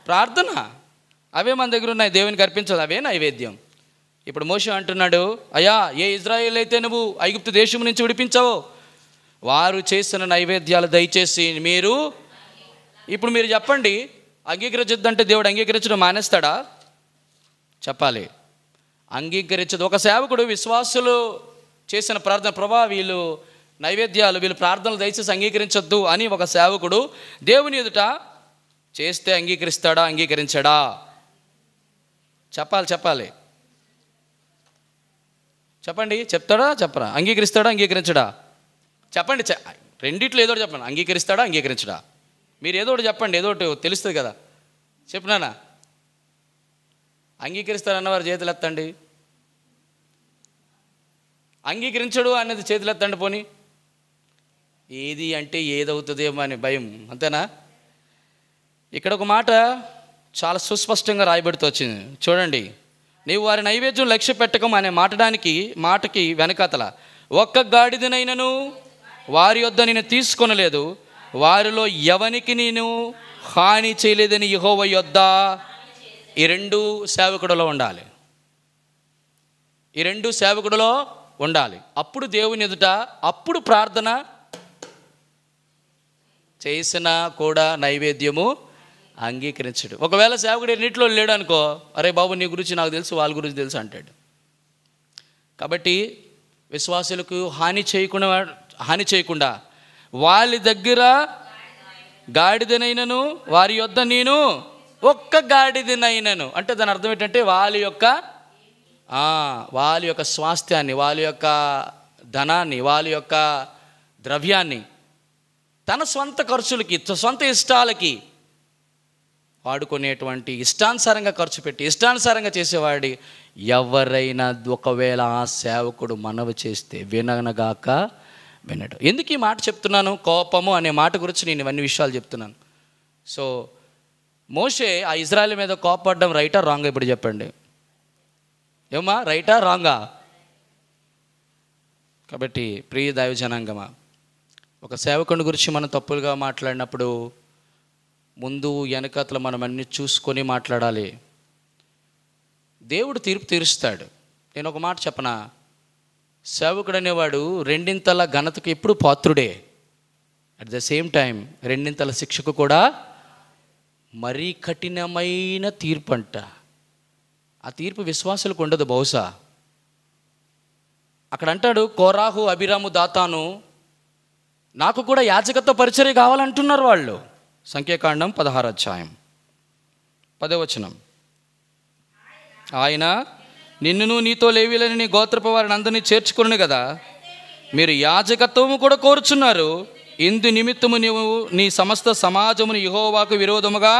ప్రార్థన, అవే మన దగ్గర ఉన్నాయి. దేవునికి అర్పించదు, అవే నైవేద్యం. ఇప్పుడు మోషే అంటున్నాడు, అయ్యా, ఏ ఇజ్రాయేల్ అయితే నువ్వు ఐగుప్తు దేశం నుంచి విడిపించావో వారు చేసిన నైవేద్యాలు దయచేసి మీరు ఇప్పుడు మీరు చెప్పండి, అంగీకరించొద్దంటే దేవుడు అంగీకరించడం మానేస్తాడా? చెప్పాలి, అంగీకరించదు. ఒక సేవకుడు విశ్వాసులు చేసిన ప్రార్థన, ప్రభా వీళ్ళు నైవేద్యాలు, వీళ్ళు ప్రార్థనలు దయచేసి అంగీకరించొద్దు అని ఒక సేవకుడు దేవుని ఎదుట చేస్తే అంగీకరిస్తాడా? అంగీకరించడా? చెప్పాలి చెప్పండి, చెప్తాడా చెప్పరా? అంగీకరిస్తాడా? అంగీకరించడా? చెప్పండి, రెండిట్లో ఏదో చెప్పండి. అంగీకరిస్తాడా? అంగీకరించడా? మీరు ఏదో ఒకటి చెప్పండి, ఏదో ఒకటి తెలుస్తుంది కదా. చెప్పినానా? అంగీకరిస్తారన్నవారు చేతులు ఎత్తండి, అంగీకరించడు అనేది చేతులు ఎత్తండి. పోనీ ఏది అంటే ఏదవుతుందేమో అని భయం, అంతేనా? ఇక్కడ ఒక మాట చాలా సుస్పష్టంగా రాయబడుతూ వచ్చింది, చూడండి. నీవు వారి నైవేద్యం లక్ష్య పెట్టకం అనే మాటకి వెనకాతల, ఒక్క గాడిదనైనను వారి యొద్ద నేను తీసుకొనలేదు, వారిలో ఎవనికి నేను హాని చేయలేదని యెహోవా యొద్ద. ఈ రెండు సేవకుడిలో ఉండాలి, ఈ రెండు సేవకుడిలో ఉండాలి. అప్పుడు దేవుని ఎదుట, అప్పుడు ప్రార్థన చేసినా కూడా నైవేద్యము అంగీకరించడు. ఒకవేళ సేవకుడు ఎన్నింటిలో లేడు అనుకో, అరే బాబు నీ గురించి నాకు తెలుసు, వాళ్ళ గురించి తెలుసు అంటాడు. కాబట్టి విశ్వాసులకు హాని చేయకుండా వాళ్ళ దగ్గర గాడిదనైనను వారి యొద్ద నేను ఒక్క గాడిదనైనను అంటే దాని అర్థం ఏంటంటే వాళ్ళ యొక్క స్వాస్థ్యాన్ని, వాళ్ళ యొక్క ధనాన్ని, వాళ్ళ యొక్క ద్రవ్యాన్ని తన స్వంత ఖర్చులకి, సొంత ఇష్టాలకి వాడుకునేటువంటి, ఇష్టానుసారంగా ఖర్చు పెట్టి ఇష్టానుసారంగా చేసేవాడి ఎవరైనా ఒకవేళ ఆ సేవకుడు మనవి చేస్తే వినగాక వినడు. ఎందుకు ఈ మాట చెప్తున్నాను? కోపము అనే మాట గురించి నేను ఇవన్నీ విషయాలు చెప్తున్నాను. సో మోషే ఆ ఇజ్రాయెల్ మీద కోపపడడం రైటా రాంగా? ఇప్పుడు చెప్పండి, ఏమా రైటా రాంగా? కాబట్టి ప్రియ దైవ జనాంగమా, ఒక సేవకుని గురించి మనం తప్పులుగా మాట్లాడినప్పుడు ముందు వెనకతలు మనం అన్ని చూసుకొని మాట్లాడాలి. దేవుడు తీర్పు తీరుస్తాడు. నేను ఒక మాట చెప్పనా, సేవకుడు అనేవాడు రెండింతల ఘనతకు ఎప్పుడు పాత్రుడే, అట్ ద సేమ్ టైం రెండింతల శిక్షకు కూడా. మరీ కఠినమైన తీర్పు అంట. ఆ తీర్పు విశ్వాసులకు ఉండదు బహుశా. అక్కడ అంటాడు, కోరాహు, అభిరాము, దాతాను నాకు కూడా యాజకత్వ పరిచర్య కావాలంటున్నారు వాళ్ళు. సంఖ్యాకాండం 16వ అధ్యాయం 10వ వచనం. ఆయన నిన్నును నీతో లేవీలని నీ గోత్రపు వారిని అందరినీ చేర్చుకును కదా, మీరు యాజకత్వము కూడా కోరుచున్నారు, ఇందు నిమిత్తము నీవు నీ సమస్త సమాజమును యెహోవాకు విరోధముగా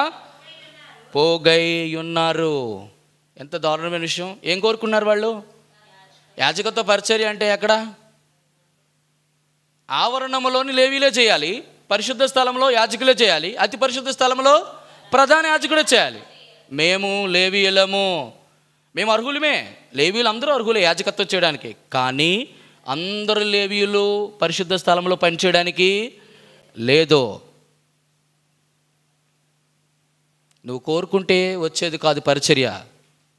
పోగై ఉన్నారు. ఎంత దారుణమైన విషయం. ఏం కోరుకున్నారు వాళ్ళు? యాజకత్వ పరిచర్య అంటే ఎక్కడ? ఆవరణములోని లేవీలే చేయాలి, పరిశుద్ధ స్థలంలో యాజకులే చేయాలి, అతి పరిశుద్ధ స్థలంలో ప్రధాన యాజకుడే చేయాలి. మేము లేవీయులము, మేము అర్హులమే, లేవీయులు అందరూ అర్హులే యాజకత్వం చేయడానికి. కానీ అందరు లేవీయులు పరిశుద్ధ స్థలంలో పనిచేయడానికి లేదు. నువ్వు కోరుకుంటే వచ్చేది కాదు పరిచర్య,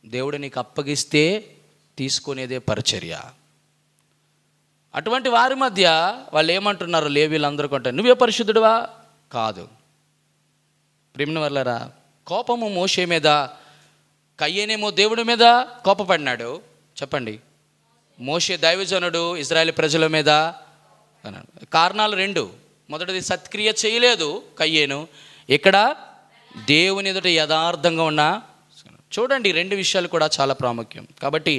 దేవుడు నీకు అప్పగిస్తే తీసుకునేదే పరిచర్య. అటువంటి వారి మధ్య వాళ్ళు ఏమంటున్నారు, లేవీలందరూ కొంటారు, నువ్వే పరిశుద్ధుడువా? కాదు. ప్రేమ వల్లరా, కోపము మోషే మీద, కయ్యేనేమో దేవుడి మీద కోపపడినాడు. చెప్పండి, మోషే దైవజనుడు ఇశ్రాయేలు ప్రజల మీద అన్నాడు. కారణాలు రెండు. మొదటిది సత్క్రియ చేయలేదు కయ్యేను, ఇక్కడ దేవుని ఎదుట యథార్థంగా ఉన్నా. చూడండి, రెండు విషయాలు కూడా చాలా ప్రాముఖ్యం. కాబట్టి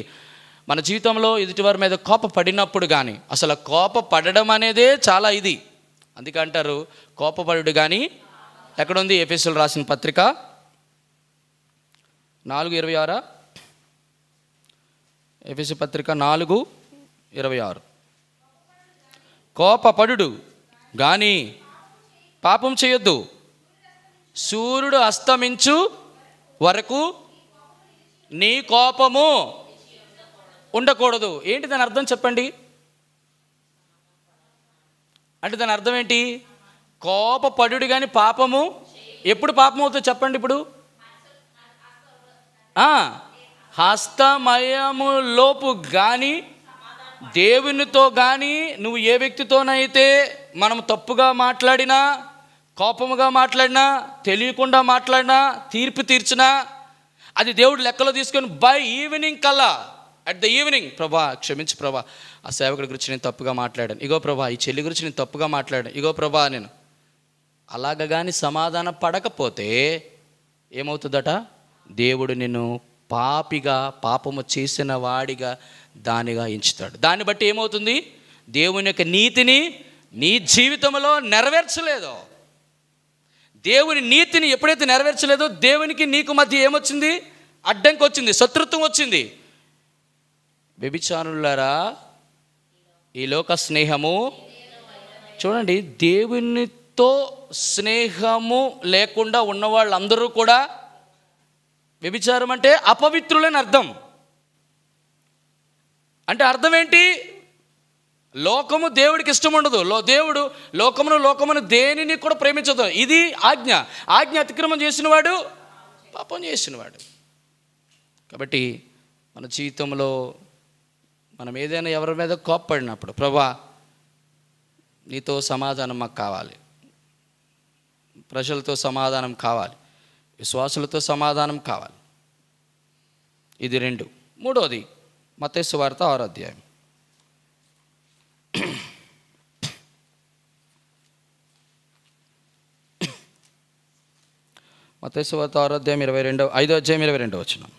మన జీవితంలో ఎదుటివారి మీద కోపపడినప్పుడు కానీ, అసలు కోపపడడం అనేదే చాలా ఇది, అందుకే అంటారు కోపపడుడు కానీ ఎక్కడుంది? ఎఫెసీయులకు రాసిన పత్రిక 4:26. ఎఫెసీ పత్రిక 4:26. కోపపడుడు కానీ పాపం చేయొద్దు, సూర్యుడు అస్తమించు వరకు నీ కోపము ఉండకూడదు. ఏంటి దాని అర్థం చెప్పండి? అంటే దాని అర్థం ఏంటి? కోపపడుడు కానీ పాపము ఎప్పుడు పాపం అవుతుంది చెప్పండి? ఇప్పుడు హస్తమయము లోపు కానీ దేవునితో కానీ నువ్వు ఏ వ్యక్తితోనైతే మనం తప్పుగా మాట్లాడినా, కోపముగా మాట్లాడినా, తెలియకుండా మాట్లాడినా, తీర్పు తీర్చినా, అది దేవుడు లెక్కలో తీసుకొని బై ఈవినింగ్ కల్లా, అట్ ద ఈవినింగ్, ప్రభా క్షమించు ప్రభా, ఆ సేవకుడి గురించి నేను తప్పుగా మాట్లాడాను, ఇగో ప్రభా ఈ చెల్లి గురించి నేను తప్పుగా మాట్లాడాను, ఇగో ప్రభా నేను అలాగ కానీ సమాధానం పడకపోతే ఏమవుతుందట? దేవుడు నిన్ను పాపిగా, పాపము చేసిన వాడిగా దానిగా ఎంచుతాడు. దాన్ని బట్టి ఏమవుతుంది? దేవుని యొక్క నీతిని నీ జీవితంలో నెరవేర్చలేదు. దేవుని నీతిని ఎప్పుడైతే నెరవేర్చలేదో దేవునికి నీకు మధ్య ఏమొచ్చింది? అడ్డంకి వచ్చింది, శత్రుత్వం వచ్చింది. వ్యభిచారులారా, ఈ లోక స్నేహము చూడండి, దేవునితో స్నేహము లేకుండా ఉన్న వాళ్ళందరూ కూడా వ్యభిచారం అంటే అపవిత్రులని అర్థం. అంటే అర్థం ఏంటి? లోకము దేవుడికి ఇష్టం ఉండదు. దేవుడు లోకమును దేనిని కూడా ప్రేమించదు. ఇది ఆజ్ఞ. ఆజ్ఞ అతిక్రమం చేసినవాడు పాపం చేసినవాడు. కాబట్టి మన జీవితంలో మనం ఏదైనా ఎవరి మీద కోప్పడినప్పుడు, ప్రభా నీతో సమాధానం మాకు కావాలి, ప్రజలతో సమాధానం కావాలి, విశ్వాసులతో సమాధానం కావాలి. ఇది 2. మూడోది మత్తయి సువార్త 6వ అధ్యాయం. మత్తయి సువార్త 6వ అధ్యాయం 5వ అధ్యాయం 22వ వచనం.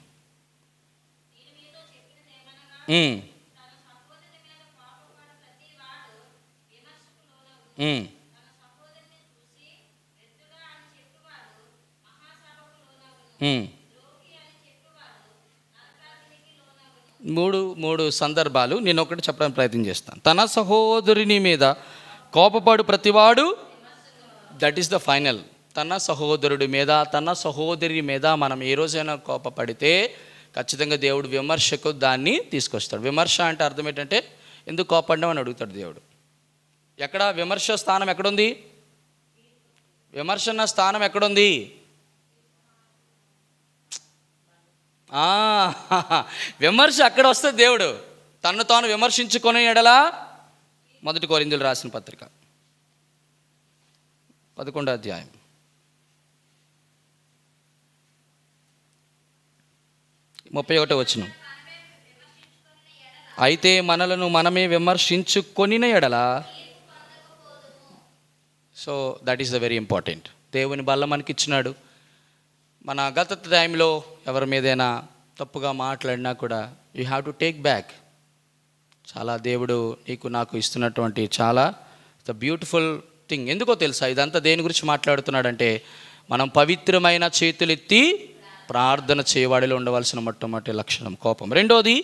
మూడు సందర్భాలు నేను ఒకటి చెప్పడానికి ప్రయత్నం చేస్తాను. తన సహోదరుని మీద కోపపడు ప్రతివాడు, దట్ ఈస్ ద ఫైనల్. తన సహోదరుడి మీద, తన సహోదరి మీద మనం ఏ రోజైనా కోపపడితే ఖచ్చితంగా దేవుడు విమర్శకు దాన్ని తీసుకొస్తాడు. విమర్శ అంటే అర్థం ఏంటంటే ఎందుకు కోపడ్డావు అని అడుగుతాడు దేవుడు. ఎక్కడ విమర్శ స్థానం ఎక్కడుంది? విమర్శన స్థానం ఎక్కడుంది? విమర్శ అక్కడ వస్తుంది. దేవుడు తన్ను తాను విమర్శించుకొని ఎడలా, 1 కొరింథీయులకు రాసిన పత్రిక 11వ అధ్యాయం 31వ వచనం. అయితే మనలను మనమే విమర్శించుకొనిన ఎడల, so that is the very important. దేవుని బల్ల మనకి ఇచ్చినాడు. మన గత టైంలో ఎవరి మీదైనా తప్పుగా మాట్లాడినా కూడా you have to take back. చాలా దేవుడు నీకు నాకు ఇస్తున్నటువంటి చాలా ద బ్యూటిఫుల్ థింగ్. ఎందుకో తెలుసా? ఇదంతా దేని గురించి మాట్లాడుతున్నాడంటే, మనం పవిత్రమైన చేతులెత్తి ప్రార్థన చేయవాడిలో ఉండవలసిన మొట్టమొదటి లక్షణం కోపం. రెండోది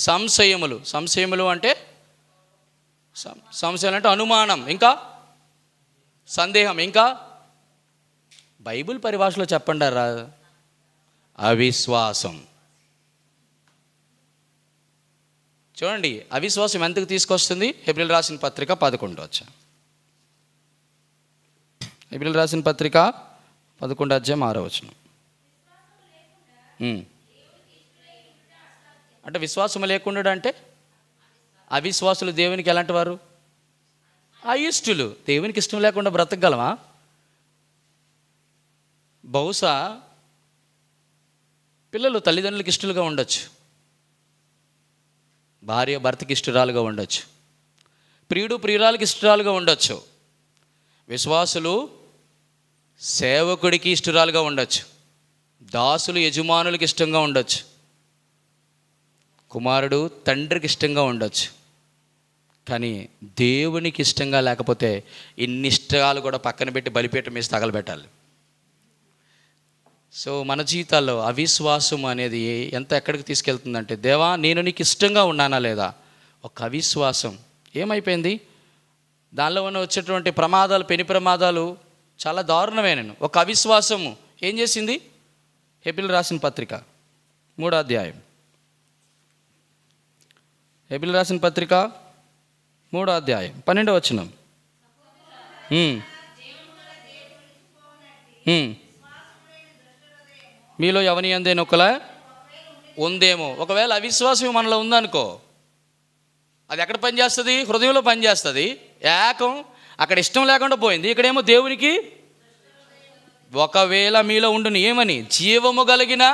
సంశయములు. సంశయములు అంటే అనుమానం, ఇంకా సందేహం, ఇంకా బైబిల్ పరిభాషలో చెప్పండి రా, అవిశ్వాసం. చూడండి, అవిశ్వాసం ఎంతకు తీసుకొస్తుంది? హెబ్రీయులకు రాసిన పత్రిక 11వ అధ్యాయం. హెబ్రీయులకు రాసిన పత్రిక 11వ అధ్యాయం 6వ వచనం. అంటే విశ్వాసం లేకుండా అంటే అవిశ్వాసులు దేవునికి ఎలాంటి వారు? అయిష్టులు. దేవునికి ఇష్టం లేకుండా బ్రతకగలమా? బహుశా పిల్లలు తల్లిదండ్రులకు ఇష్టలుగా ఉండొచ్చు, భార్య భర్తకి ఇష్టరాలుగా ఉండొచ్చు, ప్రియుడు ప్రియురాలకి ఇష్టరాలుగా ఉండొచ్చు, విశ్వాసులు సేవకుడికి ఇష్టరాలుగా ఉండొచ్చు, దాసులు యజమానులకి ఇష్టంగా ఉండొచ్చు, కుమారుడు తండ్రికి ఇష్టంగా ఉండొచ్చు. కానీ దేవునికి ఇష్టంగా లేకపోతే ఇన్ని ఇష్టాలు కూడా పక్కన పెట్టి బలిపీఠం మీద తగలబెట్టాలి. సో మన జీవితాల్లో అవిశ్వాసం అనేది ఎక్కడికి తీసుకెళ్తుందంటే, దేవా నేను నీకు ఇష్టంగా ఉన్నానా లేదా? ఒక అవిశ్వాసం ఏమైపోయింది, దానిలో ఉన్న వచ్చేటువంటి ప్రమాదాలు, పెను ప్రమాదాలు చాలా దారుణమైనవి. ఒక అవిశ్వాసము ఏం చేసింది? హెబ్రీయులకు రాసిన పత్రిక 3వ అధ్యాయం, హెబ్రీయులకు రాసిన పత్రిక 3వ అధ్యాయం 12వ వచనం. మీలో ఎవని అందేను ఒకలా ఉందేమో. ఒకవేళ అవిశ్వాసం మనలో ఉందనుకో, అది ఎక్కడ పనిచేస్తుంది? హృదయంలో పనిచేస్తుంది. ఏకం అక్కడ ఇష్టం లేకుండా పోయింది, ఇక్కడేమో దేవునికి. ఒకవేళ మీలో ఉండును ఏమని? జీవము కలిగిన,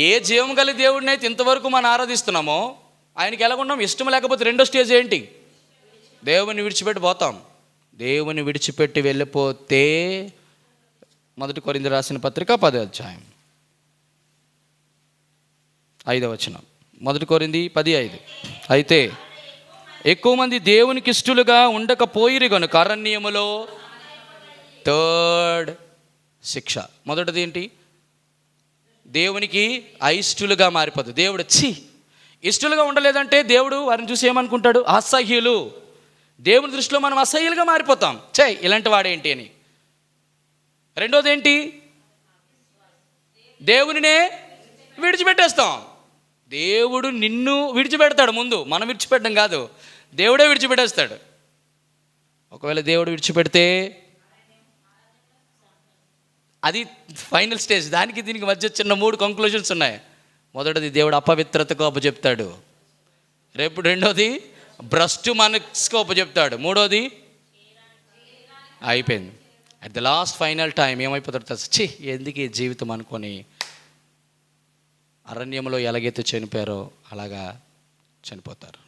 ఏ జీవము కలిగి దేవుడిని అయితే ఇంతవరకు మనం ఆరాధిస్తున్నామో ఆయనకి ఎలాగున్నాం? ఇష్టం లేకపోతే రెండో స్టేజ్ ఏంటి? దేవుని విడిచిపెట్టి పోతాం. దేవుని విడిచిపెట్టి వెళ్ళిపోతే 1 కొరింథీయులకు రాసిన పత్రిక 10వ అధ్యాయం 5వ వచనం. 1 కొరింథీ 10:5. అయితే ఎక్కువ మంది దేవునికి ఇష్టలుగా ఉండకపోయిరి గనుక అరణ్యములో థర్డ్ శిక్ష. మొదటిది ఏంటి? దేవునికి అయిష్టులుగా మారిపోతుంది. దేవుడు ఇష్టలుగా ఉండలేదంటే దేవుడు వారిని చూసి ఏమనుకుంటాడు? అసహ్యులు. దేవుని దృష్టిలో మనం అసహ్యులుగా మారిపోతాం. ఇలాంటి వాడేంటి అని. రెండోది ఏంటి? దేవునినే విడిచిపెట్టేస్తాం. దేవుడు నిన్ను విడిచిపెడతాడు ముందు, మనం విడిచిపెట్టడం కాదు, దేవుడే విడిచిపెట్టేస్తాడు. ఒకవేళ దేవుడు విడిచిపెడితే అది ఫైనల్ స్టేజ్. దానికి దీనికి మధ్య చిన్న 3 కంక్లూషన్స్ ఉన్నాయి. మొదటిది, దేవుడు అపవిత్రతకు అప్పచెప్తాడు. రెండోది, భ్రష్టు మనసుకు అప్పచెప్తాడు. మూడోది, అయిపోయింది. At the last final time ఏమైపోతాడు? ఎందుకు ఈ జీవితం అనుకొని అరణ్యంలో ఎలాగైతే చనిపోయారో అలాగా చనిపోతారు.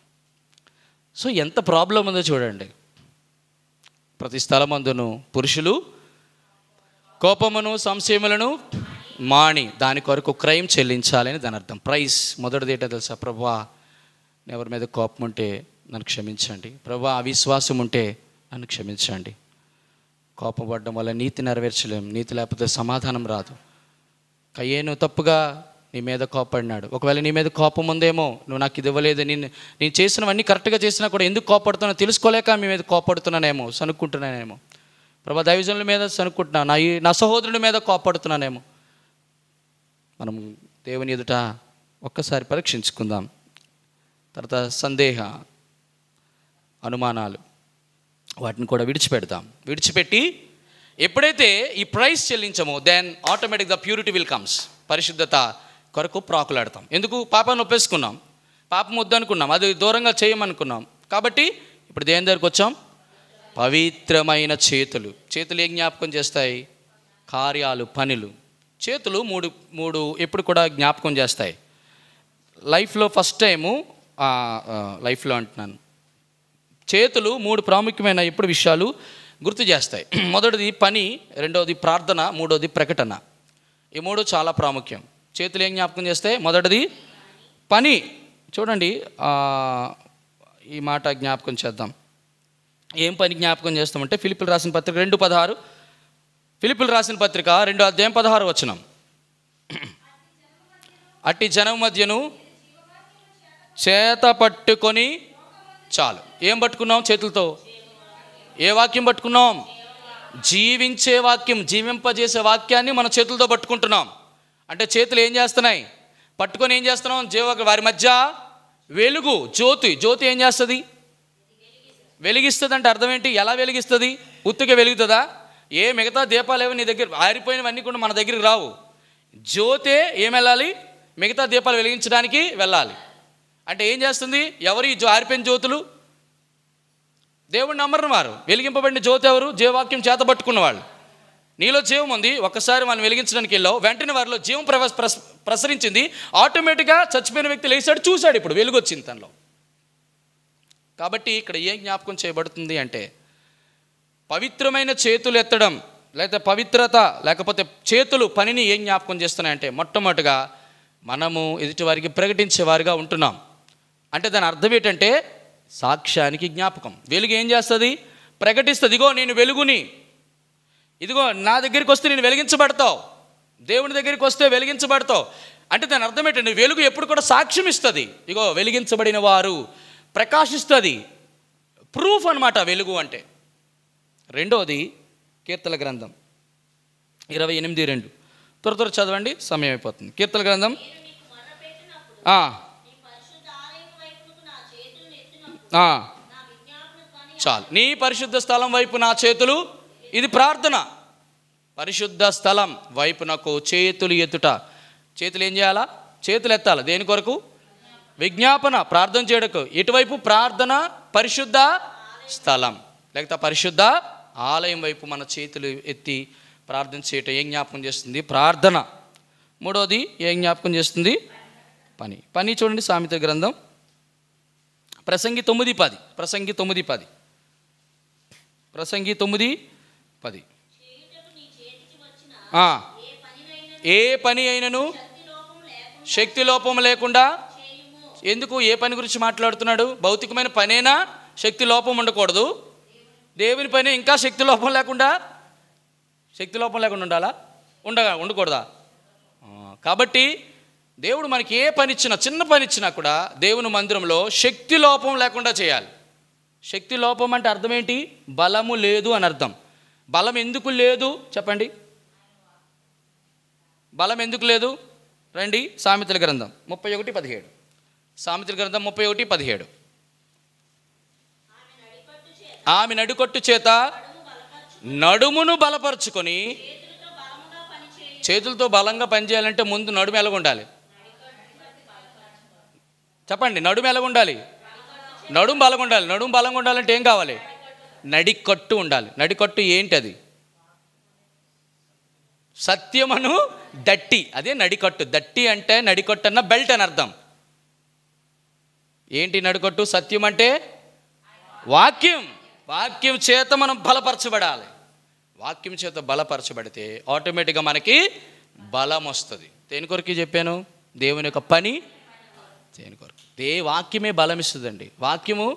సో ఎంత ప్రాబ్లం ఉందో చూడండి. ప్రతి స్థలమందును పురుషులు కోపమును సంశయములను మాని దాని కొరకు క్రయం చెల్లించాలని దాని అర్థం. ప్రైస్ మొదటిది ఏంటో తెలుసా? ప్రభువా ఎవరి మీద కోపం ఉంటే నన్ను క్షమించండి. ప్రభువా అవిశ్వాసం ఉంటే నన్ను క్షమించండి. కోపం పడడం వల్ల నీతి నెరవేర్చలేం. నీతి లేకపోతే సమాధానం రాదు. కయ్యేను తప్పుగా నీ మీద కోపడినాడు. ఒకవేళ నీ మీద కోపం ఉందేమో, నువ్వు నాకు ఇది ఇవ్వలేదు, నేను చేసినవన్నీ కరెక్ట్గా చేసినా కూడా ఎందుకు కోపడుతున్నా తెలుసుకోలేక మీ మీద కోపడుతున్నానేమో, సనుక్కుంటున్నానేమో. ప్రభా దైవజనుల మీద సనుక్కుంటున్నా, నా సహోదరుడి మీద కోపడుతున్నానేమో. మనం దేవుని ఎదుట ఒక్కసారి పరీక్షించుకుందాం. తర్వాత సందేహ అనుమానాలు వాటిని కూడా విడిచిపెడతాం. విడిచిపెట్టి ఎప్పుడైతే ఈ ప్రైస్ చెల్లించమో then automatic the purity will comes. పరిశుద్ధత కొరకు ప్రాకులాడతాం. ఎందుకు? పాపాన్ని ఒప్పేసుకున్నాం, పాపం వద్దనుకున్నాం, అది దూరంగా చేయమనుకున్నాం. కాబట్టి ఇప్పుడు దేని దగ్గరికి వచ్చాం? పవిత్రమైన చేతులు. చేతులు ఏం జ్ఞాపకం చేస్తాయి? కార్యాలు, పనులు. చేతులు మూడు ఎప్పుడు కూడా జ్ఞాపకం చేస్తాయి. లైఫ్లో ఫస్ట్ టైము, లైఫ్లో అంటున్నాను, చేతులు 3 ప్రాముఖ్యమైన ఎప్పుడు విషయాలు గుర్తు చేస్తాయి. మొదటిది పని, రెండవది ప్రార్థన, మూడవది ప్రకటన. ఈ 3 చాలా ప్రాముఖ్యం. చేతులు ఏం జ్ఞాపకం చేస్తాయి? మొదటిది పని. చూడండి, ఈ మాట జ్ఞాపకం చేద్దాం. ఏం పని జ్ఞాపకం చేస్తామంటే ఫిలిప్పీయులకు రాసిన పత్రిక 2:16. ఫిలిప్పీయులకు రాసిన పత్రిక 2వ అధ్యాయం 16వ వచనం. అట్టి జనం మధ్యను చేత పట్టుకొని చాలు. ఏం పట్టుకున్నాం చేతులతో? ఏ వాక్యం పట్టుకున్నాం? జీవించే వాక్యం, జీవింపజేసే వాక్యాన్ని మన చేతులతో పట్టుకుంటున్నాం. అంటే చేతులు ఏం చేస్తున్నాయి? పట్టుకొని ఏం చేస్తున్నాం? వారి మధ్య వెలుగు, జ్యోతి ఏం చేస్తుంది? వెలిగిస్తుంది. అంటే అర్థం ఏంటి? ఎలా వెలిగిస్తుంది? ఉత్తుగా వెలుగుతుందా? ఏ మిగతా దీపాలు ఏవో నీ దగ్గర ఆరిపోయినవన్నీ కూడా మన దగ్గరికి రావు. జ్యోతే ఏం వెళ్ళాలి? మిగతా దీపాలు వెలిగించడానికి వెళ్ళాలి. అంటే ఏం చేస్తుంది? ఎవరు ఈ ఆరిపోయిన జ్యోతులు? దేవుడిని నమ్మరు వారు. వెలిగింపబడిన జ్యోతి ఎవరు? జీవవాక్యం చేత పట్టుకున్న వాళ్ళు. నీలో జీవం ఉంది, ఒక్కసారి మనం వెలిగించడానికి వెళ్ళావు, వెంటనే వారిలో జీవం ప్రసరించింది. ఆటోమేటిక్గా చచ్చిపోయిన వ్యక్తి లేచాడు, చూశాడు, ఇప్పుడు వెలుగు వచ్చింది తనలో. కాబట్టి ఇక్కడ ఏం జ్ఞాపకం చేయబడుతుంది అంటే పవిత్రమైన చేతులు ఎత్తడం, లేకపోతే పవిత్రత, లేకపోతే చేతులు పనిని ఏం జ్ఞాపకం చేస్తున్నాయంటే మొట్టమొదటిగా మనము ఎదుటి వారికి ప్రకటించేవారిగా ఉంటున్నాం. అంటే దాని అర్థం ఏంటంటే సాక్ష్యానికి జ్ఞాపకం. వెలుగు ఏం చేస్తుంది? ప్రకటిస్తుంది, ఇదిగో నేను వెలుగుని, ఇదిగో నా దగ్గరికి వస్తే నేను వెలిగించబడతావు, దేవుని దగ్గరికి వస్తే వెలిగించబడతావు. అంటే దాని అర్థం ఏంటంటే వెలుగు ఎప్పుడు కూడా సాక్ష్యం ఇస్తుంది. ఇగో వెలిగించబడిన వారు ప్రకాశిస్తుంది, ప్రూఫ్ అనమాట వెలుగు అంటే. రెండోది కీర్తన గ్రంథం 28:2. త్వర చదవండి, సమయం అయిపోతుంది. కీర్తన గ్రంథం చాలు. నీ పరిశుద్ధ స్థలం వైపు నా చేతులు, ఇది ప్రార్థన. పరిశుద్ధ స్థలం వైపునకు చేతులు ఎత్తుట. చేతులు ఏం చేయాలా? చేతులు ఎత్తాలి. దేని కొరకు? విజ్ఞాపన, ప్రార్థన చేయడకు. ఎటువైపు? ప్రార్థన, పరిశుద్ధ స్థలం లేకపోతే పరిశుద్ధ ఆలయం వైపు మన చేతులు ఎత్తి ప్రార్థన చేయటం ఏం జ్ఞాపకం చేస్తుంది? ప్రార్థన. మూడోది ఏం జ్ఞాపకం చేస్తుంది? పని. పని చూడండి, సామెత గ్రంథం ప్రసంగి 9:10. ప్రసంగి 9:10. ప్రసంగి 9:10. ఏ పని అయినను శక్తి లోపం లేకుండా. ఎందుకు? ఏ పని గురించి మాట్లాడుతున్నాడు? భౌతికమైన పనేనా శక్తి లోపం ఉండకూడదు? దేవుని పని ఇంకా శక్తి లోపం లేకుండా ఉండాలా? ఉండకూడదా? కాబట్టి దేవుడు మనకి ఏ పని ఇచ్చినా, చిన్న పని ఇచ్చినా కూడా దేవుని మందిరంలో శక్తి లోపం లేకుండా చేయాలి. శక్తి లోపం అంటే అర్థం ఏంటి? బలము లేదు అని అర్థం. బలం ఎందుకు లేదు చెప్పండి? బలం ఎందుకు లేదు? రండి, సామెతల గ్రంథం 31:17. సామెతల గ్రంథం 31:17. ఆమె నడికట్టు చేత నడుమును బలపరుచుకొని. చేతులతో బలంగా పనిచేయాలంటే ముందు నడుము ఎలాగుండాలి చెప్పండి? నడుము ఎలాగుండాలి? నడుము బలంగా ఉండాలి. నడుము బలంగా ఉండాలంటే ఏం కావాలి? నడికట్టు ఉండాలి. నడికట్టు ఏంటి? అది సత్యమను దట్టి, అదే నడికట్టు. దట్టి అంటే నడికట్టు అన్న బెల్ట్ అని అర్థం. ఏంటి నడికట్టు? సత్యం అంటే వాక్యం. వాక్యం చేత మనం బలపరచబడాలి. వాక్యం చేత బలపరచబడితే ఆటోమేటిక్గా మనకి బలం వస్తుంది. దేని కొరకు చెప్పాను? దేవుని యొక్క పని. దేని కొరకు? వాక్యమే బలం ఇస్తుందండి. వాక్యము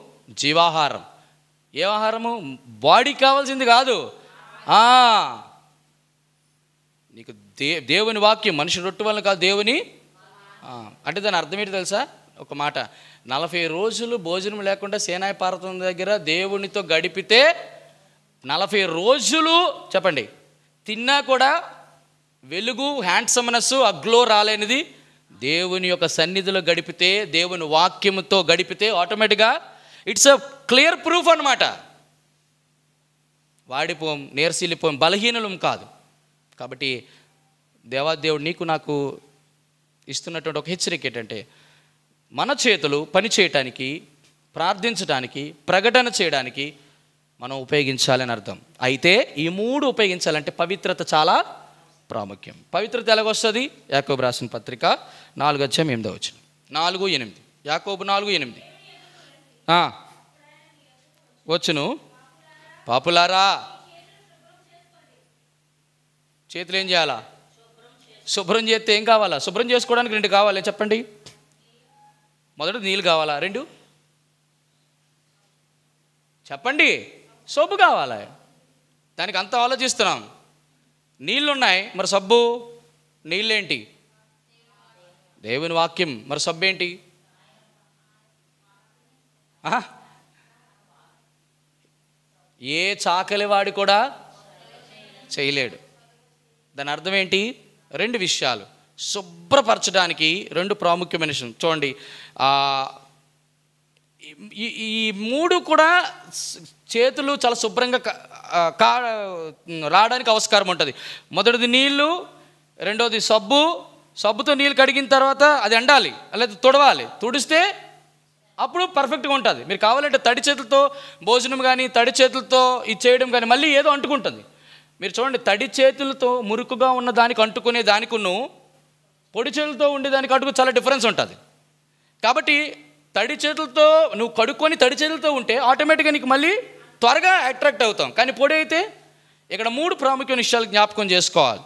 జీవాహారం. ఏ ఆహారము? బాడీకి కావాల్సింది కాదు. నీకు దేవుని వాక్యం. మనిషి రొట్టె వల్ల కాదు, దేవుని. అంటే దాని అర్థం ఏంటి తెలుసా? ఒక మాట, 40 రోజులు భోజనం లేకుండా సేనాయి పర్వతం దగ్గర దేవునితో గడిపితే 40 రోజులు చెప్పండి తిన్నా కూడా వెలుగు, హ్యాండ్సమ్నెస్, ఆ గ్లో రాలేనిది దేవుని యొక్క సన్నిధిలో గడిపితే, దేవుని వాక్యముతో గడిపితే ఆటోమేటిక్గా ఇట్స్ అ క్లియర్ ప్రూఫ్ అన్నమాట. వాడిపోం, నీరసిల్లిపోం, బలహీనలం కాదు. కాబట్టి దేవాదేవుడు నీకు నాకు ఇస్తున్నటువంటి ఒక హెచ్చరిక ఏంటంటే, మన చేతులు పని చేయటానికి, ప్రార్థించడానికి, ప్రకటన చేయడానికి మనం ఉపయోగించాలని అర్థం. అయితే ఈ 3 ఉపయోగించాలంటే పవిత్రత చాలా ప్రాముఖ్యం. పవిత్రత ఎలాగొస్తుంది? యాకోబు రాసిన పత్రిక 4:8. 4:8. యాకోబు 4:8 వచ్చును. పాపులారా, చేతులు ఏం చేయాలా? శుభ్రం చేస్తే ఏం కావాలా? శుభ్రం చేసుకోవడానికి 2 కావాలి చెప్పండి. మొదట నీళ్ళు కావాలా? 2 చెప్పండి. సబ్బు కావాలా? దానికి అంత ఆలోచిస్తున్నాం. నీళ్ళు ఉన్నాయి, మరి సబ్బు? నీళ్ళేంటి? దేవుని వాక్యం. మరి సబ్బు ఏంటి? ఏ చాకలి వాడి కూడా చేయలేడు. దాని అర్థం ఏంటి? 2 విషయాలు. శుభ్రపరచడానికి 2 ప్రాముఖ్యమైన విషయం. చూడండి, ఈ 3 కూడా చేతులు చాలా శుభ్రంగా రావడానికి ఆస్కారం ఉంటుంది. మొదటిది నీళ్ళు, రెండోది సబ్బు. సబ్బుతో నీళ్ళు కడిగిన తర్వాత అది ఎండాలి, లేదా తుడవాలి. తుడిస్తే అప్పుడు పర్ఫెక్ట్గా ఉంటుంది. మీరు కావాలంటే తడి చేతులతో భోజనం కానీ, తడి చేతులతో ఇది చేయడం కానీ మళ్ళీ ఏదో అంటుకుంటుంది. మీరు చూడండి, తడి చేతులతో మురుకుగా ఉన్న దానికి అంటుకునే దానికును పొడి చేతులతో ఉండేదానికి అంటుకు చాలా డిఫరెన్స్ ఉంటుంది. కాబట్టి తడి చేతులతో నువ్వు కడుక్కొని తడి చేతులతో ఉంటే ఆటోమేటిక్గా నీకు మళ్ళీ త్వరగా అట్రాక్ట్ అవుతాం. కానీ పొడి అయితే ఇక్కడ 3 ప్రాముఖ్యమైన విషయాలు జ్ఞాపకం చేసుకోవాలి.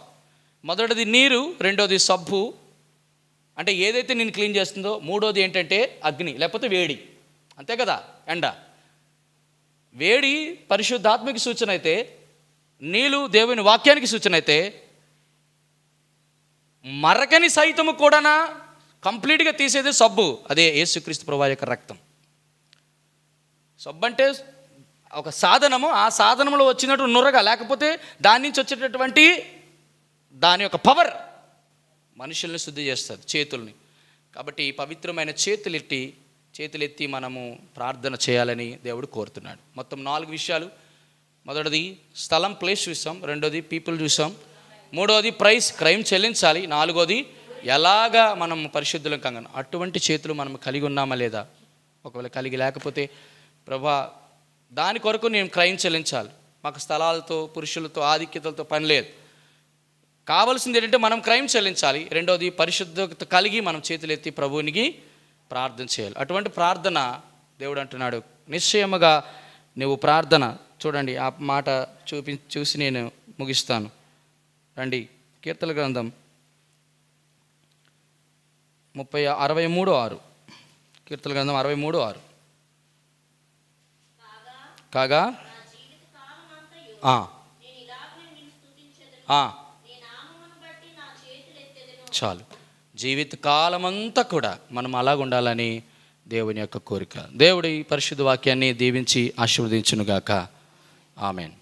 మొదటిది నీరు, రెండోది సబ్బు, అంటే ఏదైతే నేను క్లీన్ చేస్తుందో. మూడోది ఏంటంటే అగ్ని లేకపోతే వేడి. అంతే కదా. ఎండ, వేడి పరిశుద్ధాత్మకి సూచన అయితే, నీళ్ళు దేవుని వాక్యానికి సూచన అయితే, మరకని సైతము కూడా కంప్లీట్గా తీసేది సబ్బు. అదే యేసుక్రీస్తు ప్రభువు యొక్క రక్తం. సబ్బు అంటే ఒక సాధనము, ఆ సాధనంలో వచ్చినట్టు నురగ, లేకపోతే దాని నుంచి వచ్చేటటువంటి దాని యొక్క పవర్ మనుషుల్ని శుద్ధి చేస్తుంది, చేతుల్ని. కాబట్టి పవిత్రమైన చేతులెత్తి మనము ప్రార్థన చేయాలని దేవుడు కోరుతున్నాడు. మొత్తం 4 విషయాలు. మొదటిది స్థలం, ప్లేస్ చూసాం. రెండోది పీపుల్ చూసాం. మూడోది క్రైమ్ చెల్లించాలి. 4వది ఎలాగా మనం పరిశుద్ధులం కాగలం. అటువంటి చేతులు మనం కలిగి ఉన్నామా లేదా? ఒకవేళ కలిగి లేకపోతే, ప్రభా దాని కొరకు నేను క్రైమ్ చెల్లించాలి, మాకు స్థలాలతో పురుషులతో ఆధిక్యతలతో పని లేదు, కావాల్సింది ఏంటంటే మనం క్రైమ్ చెల్లించాలి. రెండోది పరిశుద్ధత కలిగి మనం చేతులెత్తి ప్రభువునికి ప్రార్థన చేయాలి. అటువంటి ప్రార్థన దేవుడు అంటున్నాడు, నిశ్చయముగా నువ్వు ప్రార్థన. చూడండి, ఆ మాట చూసి నేను ముగిస్తాను. రండి, కీర్తన గ్రంథం 63:6. కీర్తన గ్రంథం 63:6. కాగా చాలు, జీవితకాలమంతా కూడా మనం అలాగ ఉండాలని దేవుని యొక్క కోరిక. దేవుడి పరిశుద్ధ వాక్యాన్ని దీవించి ఆశీర్వదించునుగాక. ఆమెన్.